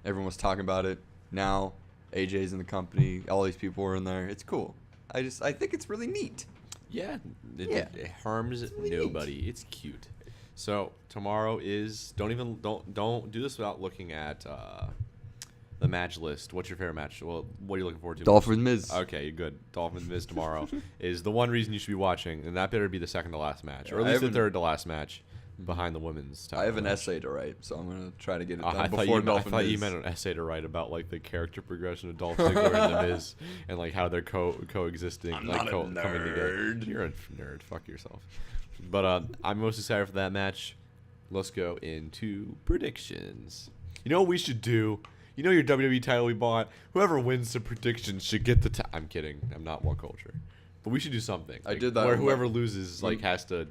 everyone was talking about it. Now AJ's in the company, all these people are in there. It's cool. I think it's really neat. Yeah, Yeah. it harms really neat. nobody. It's cute. So tomorrow is don't do this without looking at the match list. What's your favorite match? Well, what are you looking forward to? Dolphin Miz. Okay, you're good. Dolphins Miz tomorrow is the one reason you should be watching, and that better be the second to last match, or at I least the haven't- third to last match behind the women's. I have an title. essay to write, so I'm gonna try to get it done I before thought Dolphin you Miz. meant an essay to write about like the character progression of Dolph Ziggler and the Miz, and like how they're coexisting, I'm like not a coming together. nerd. You're a nerd. Fuck yourself. But I'm most excited for that match. Let's go into predictions. You know what we should do? You know your WWE title we bought. Whoever wins the predictions should get the. I'm kidding. I'm not What Culture, but we should do something. I did that where when- whoever loses when- like has to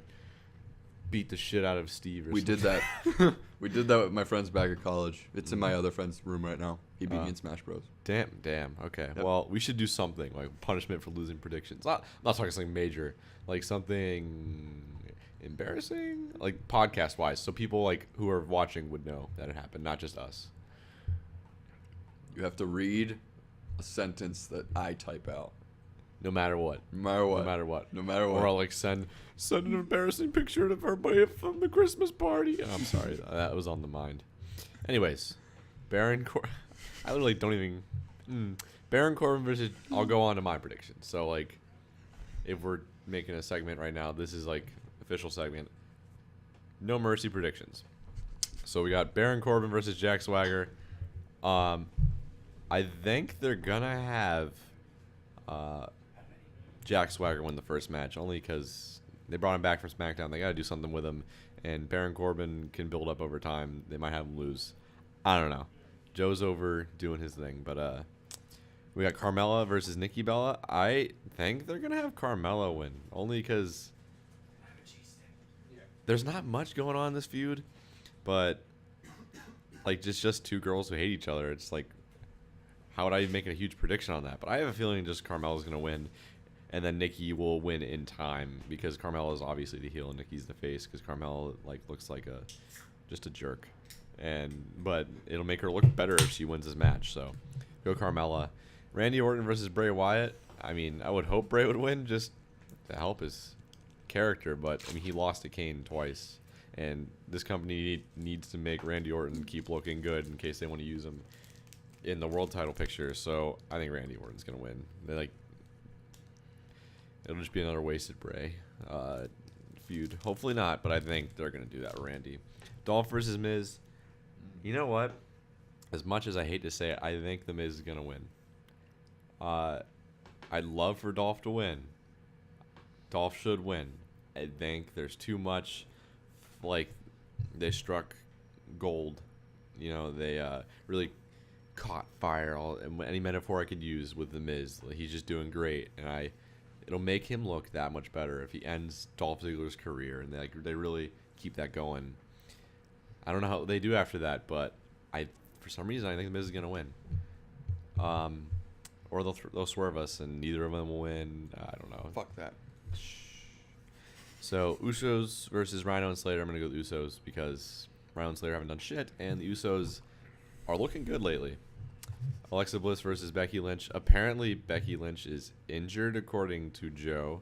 beat the shit out of Steve. Or We did something. that. We did that with my friends back at college. It's in my other friend's room right now. He beat me in Smash Bros. Damn. Okay. Yep. Well, we should do something like punishment for losing predictions. I'm not talking something major, like something embarrassing, like podcast wise, so people like who are watching would know that it happened, not just us. You have to read a sentence that I type out. No matter what. No matter what. No matter what. No matter Or what. I'll like send an embarrassing picture of everybody from the Christmas party. I'm sorry, that was on the mind. Anyways, I literally don't even. Baron Corbin versus. I'll go on to my predictions. So like, if we're making a segment right now, this is like official segment. No Mercy predictions. So we got Baron Corbin versus Jack Swagger. I think they're gonna have Jack Swagger win the first match, only because they brought him back from SmackDown. They got to do something with him, and Baron Corbin can build up over time. They might have him lose. I don't know. Joe's over doing his thing, but We got Carmella versus Nikki Bella. I think they're gonna have Carmella win, only because there's not much going on in this feud, but like just two girls who hate each other. It's like, how would I make a huge prediction on that? But I have a feeling just Carmella's gonna win, and then Nikki will win in time because Carmella is obviously the heel and Nikki's the face because Carmella like looks like just a jerk, but it'll make her look better if she wins this match. So go Carmella. Randy Orton versus Bray Wyatt. I mean, I would hope Bray would win just to help his character, but I mean, he lost to Kane twice, and this company needs to make Randy Orton keep looking good in case they want to use him in the world title picture. So I think Randy Orton's gonna win. It'll just be another wasted Bray feud. Hopefully not, but I think they're gonna do that with Randy. Dolph versus Miz. You know what? As much as I hate to say it, I think the Miz is gonna win. I'd love for Dolph to win. Dolph should win. I think there's too much, like, they struck gold. You know, they really caught fire. Any metaphor I could use with the Miz, he's just doing great, and it'll make him look that much better if he ends Dolph Ziggler's career, and they really keep that going. I don't know how they do after that, but for some reason I think the Miz is gonna win. Or they'll swerve us, and neither of them will win. I don't know. Fuck that. So Usos versus Rhino and Slater. I'm gonna go with Usos because Rhino and Slater haven't done shit, and the Usos are looking good lately. Alexa Bliss versus Becky Lynch. Apparently Becky Lynch is injured, according to Joe.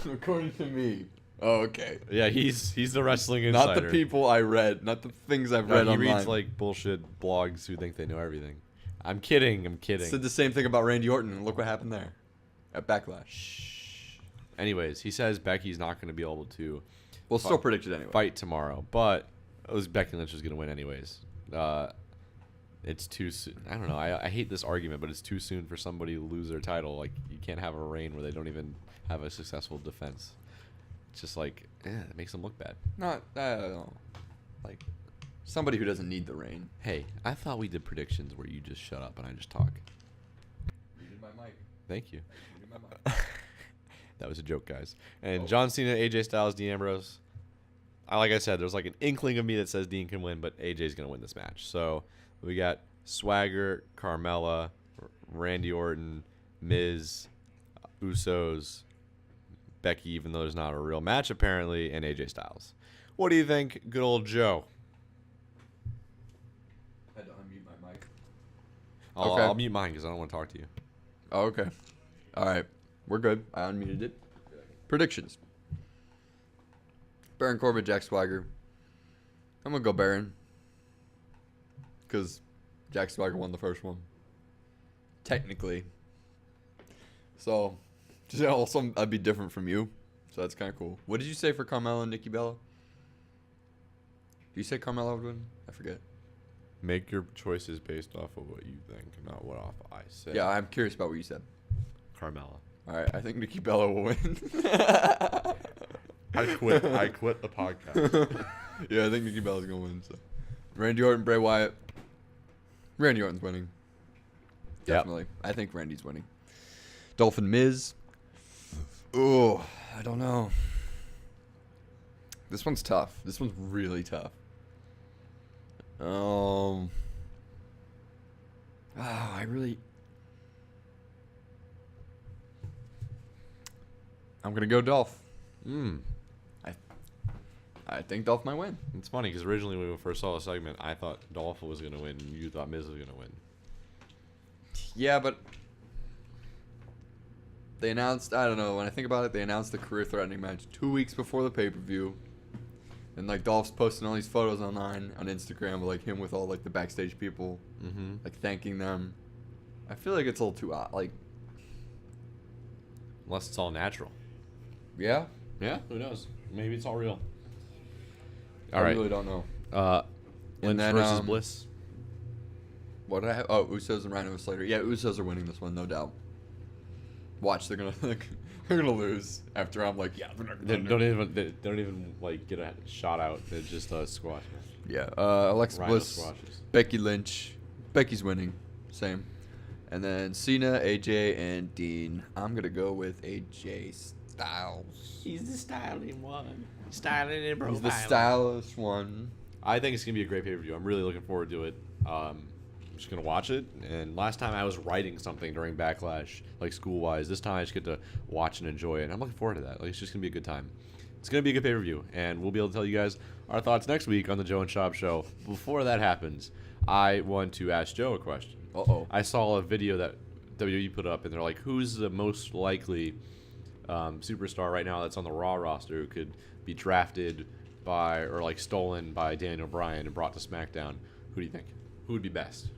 According to me. Oh, okay. Yeah, he's the wrestling insider. Not the people I read, not the things I've read he online. reads like bullshit blogs who think they know everything. I'm kidding. Said the same thing about Randy Orton, and look what happened there at Backlash. Anyways, he says Becky's not going to be able to Well, still predicted anyway. fight tomorrow, but it was Becky Lynch was going to win anyways. It's too soon. I don't know. I hate this argument, but it's too soon for somebody to lose their title. Like, you can't have a reign where they don't even have a successful defense. It's just like, it makes them look bad. Not, I don't know. Like, somebody who doesn't need the reign. Hey, I thought we did predictions where you just shut up and I just talk. Muted my mic. Thank you. Muted my mic. That was a joke, guys. And John Cena, AJ Styles, Dean Ambrose. Like I said, there's like an inkling of me that says Dean can win, but AJ's going to win this match. So we got Swagger, Carmella, Randy Orton, Miz, Usos, Becky, even though there's not a real match apparently, and AJ Styles. What do you think, good old Joe? I had to unmute my mic. I'll mute mine because I don't want to talk to you. Oh, okay. All right. We're good. I unmuted it. Predictions. Baron Corbin, Jack Swagger. I'm going to go Baron. Because Jack Swagger won the first one. Technically. So, also, I'd be different from you. So that's kind of cool. What did you say for Carmella and Nikki Bella? Did you say Carmella would win? I forget. Make your choices based off of what you think, not what off I say. Yeah, I'm curious about what you said. Carmella. All right, I think Nikki Bella will win. I quit the podcast. Yeah, I think Nikki Bella's gonna win. So, Randy Orton, Bray Wyatt. Randy Orton's winning. Yep. Definitely. I think Randy's winning. Dolphin Miz. Oh, I don't know. This one's tough. This one's really tough. I'm gonna go Dolph. I think Dolph might win. It's funny because originally when we first saw the segment, I thought Dolph was going to win, and you thought Miz was going to win. Yeah, but they announced, I don't know, when I think about it, they announced the career-threatening match 2 weeks before the pay-per-view. And, like, Dolph's posting all these photos online on Instagram, like, him with all, like, the backstage people, like, thanking them. I feel like it's a little too odd. Like, Unless it's all natural. yeah? Yeah, who knows? Maybe it's all real. I really don't know. Lynch then, versus Bliss. What did I have? Oh, Usos and Rhino and Slater. Yeah, Usos are winning this one, no doubt. Watch, they're gonna lose after I'm like, yeah, they're not They gonna don't even like get a shot out. They just squash. Yeah, Alexa Rhino Bliss, squashes. Becky Lynch. Becky's winning. Same. And then Cena, AJ, and Dean. I'm gonna go with AJ Styles. He's the styling one. Styling and He's the stylish one. I think it's gonna be a great pay-per-view. I'm really looking forward to it. I'm just gonna watch it. And last time I was writing something during Backlash, like school-wise. This time I just get to watch and enjoy it. And I'm looking forward to that. Like, it's just gonna be a good time. It's gonna be a good pay-per-view, and we'll be able to tell you guys our thoughts next week on the Joe and Shob Show. Before that happens, I want to ask Joe a question. Uh-oh. I saw a video that WWE put up, and they're like, "Who's the most likely superstar right now that's on the Raw roster who could be drafted by or like stolen by Daniel Bryan and brought to SmackDown? Who do you think? Who would be best?"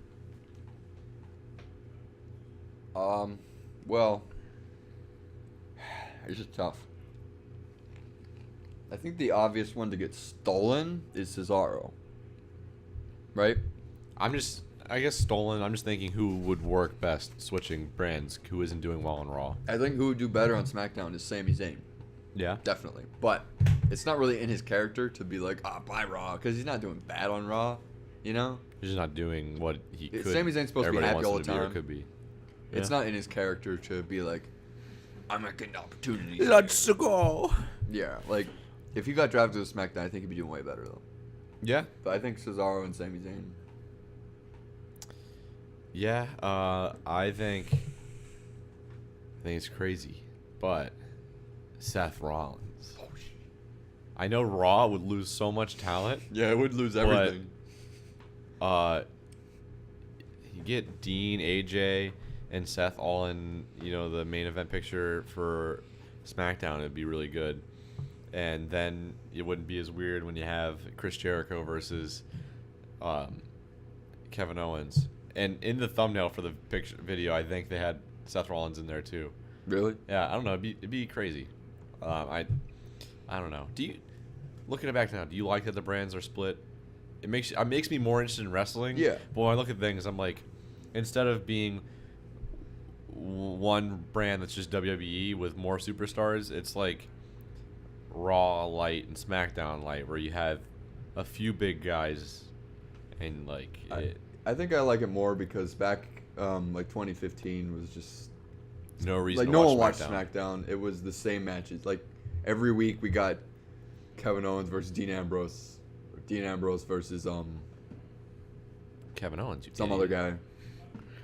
Well, it's just tough. I think the obvious one to get stolen is Cesaro. Right? I guess stolen. I'm just thinking who would work best switching brands, who isn't doing well on Raw. I think who would do better on SmackDown is Sami Zayn. Yeah. Definitely. But it's not really in his character to be like, buy Raw, because he's not doing bad on Raw, you know? He's just not doing what he could. Sami Zayn's supposed to be everybody happy wants all him the to be or time. could be. It's Yeah. not in his character to be like, I'm not getting opportunities. Let's go. Yeah, like, if he got drafted to SmackDown, I think he'd be doing way better, though. Yeah. But I think Cesaro and Sami Zayn. Yeah, I think it's crazy, but Seth Rollins. I know Raw would lose so much talent. Yeah, it would lose everything. You get Dean, AJ, and Seth all in, the main event picture for SmackDown. It'd be really good, and then it wouldn't be as weird when you have Chris Jericho versus Kevin Owens. And in the thumbnail for the picture video, I think they had Seth Rollins in there too. Really? Yeah, I don't know. It'd be crazy. I don't know. Looking it back now, do you like that the brands are split? It makes me more interested in wrestling. Yeah. But when I look at things, I'm like, instead of being one brand that's just WWE with more superstars, it's like Raw Light and SmackDown Light, where you have a few big guys, and like. I think I like it more because back, 2015 was just No reason. like to no watch one watched SmackDown. SmackDown. It was the same matches. Like every week we got Kevin Owens versus Dean Ambrose, or Dean Ambrose versus Kevin Owens. some other guy.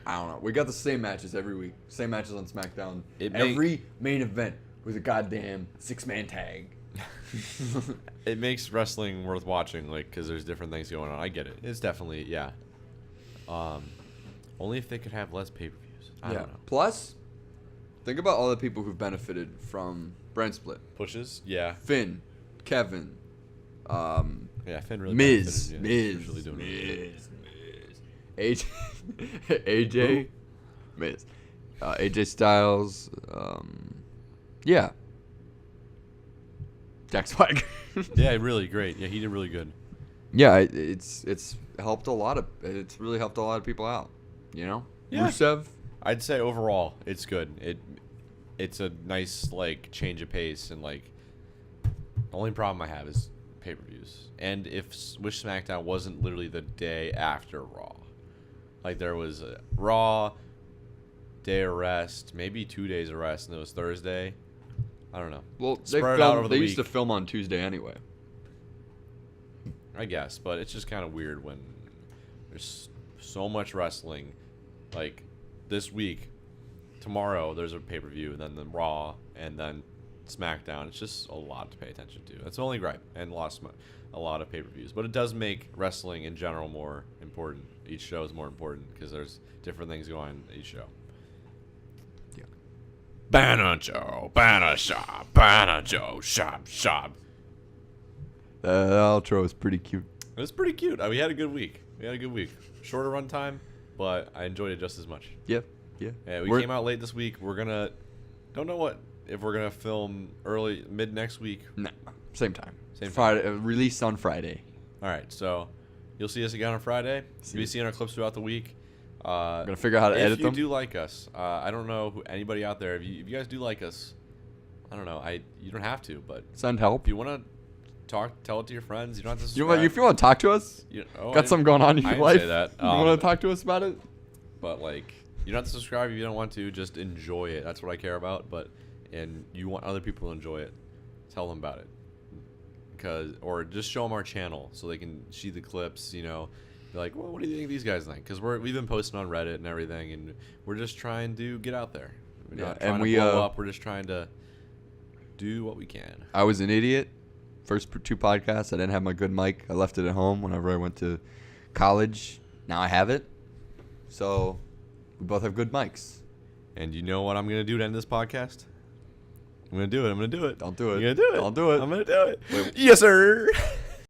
I don't know. We got the same matches every week. Same matches on SmackDown. It Every main event was a goddamn 6-man tag. It makes wrestling worth watching, like, because there's different things going on. I get it. It's definitely, yeah. Only if they could have less pay-per-views. I don't know. Plus, think about all the people who've benefited from brand split. Pushes? Yeah. Finn, Kevin, Yeah, Finn really Miz, benefited, yeah. He's Miz, really doing really good. AJ, Miz, AJ Styles, yeah, Jack Swagger. Yeah, really great. Yeah, he did really good. Yeah, it's helped a lot of it's really helped a lot of people out, you know. Yeah. Rusev, I'd say overall, it's good. It's a nice, like, change of pace, and, like, the only problem I have is pay-per-views. And if Wish SmackDown wasn't literally the day after Raw. Like, there was a Raw, day of rest, maybe 2 days of rest, and it was Thursday. I don't know. well, Spread it out over the they used to week. film on Tuesday anyway. I guess, but it's just kind of weird when there's so much wrestling. Like, this week, tomorrow, there's a pay-per-view, and then the Raw, and then SmackDown. It's just a lot to pay attention to. That's the only gripe, and a lot of pay-per-views. But it does make wrestling in general more important. Each show is more important because there's different things going on in each show. Yeah. Banner Joe, Banner Shob, Banner Joe, Shob, Shob. The outro is pretty cute. It was pretty cute. We had a good week. Shorter run time, but I enjoyed it just as much. Yeah, yeah. Yeah, we came out late this week. Don't know if we're gonna film mid next week. No, same time. Same Friday, released on Friday. All right, so you'll see us again on Friday. See. You'll be seeing our clips throughout the week. I'm gonna figure out how to edit If you them. do like us, I don't know anybody out there. If you guys do like us, I don't know. You don't have to, but Send help. if you want to tell it to your friends. You don't have to You subscribe. want, if you want to talk to us, Oh, got something going on in I your didn't life. say that. You want to talk to us about it? But like, You don't have to subscribe if you don't want to. Just enjoy it. That's what I care about. And you want other people to enjoy it, tell them about it. Or just show them our channel so they can see the clips. Be like, well, what do you think these guys think? Because we've been posting on Reddit and everything, and we're just trying to get out there. We're not trying to blow up. We're just trying to do what we can. I was an idiot. First 2 podcasts, I didn't have my good mic. I left it at home whenever I went to college. Now I have it. So we both have good mics. And you know what I'm going to do to end this podcast? I'm going to do it. Don't do it. I'm going to do it. Don't do it. I'm going to do it. Yes, sir.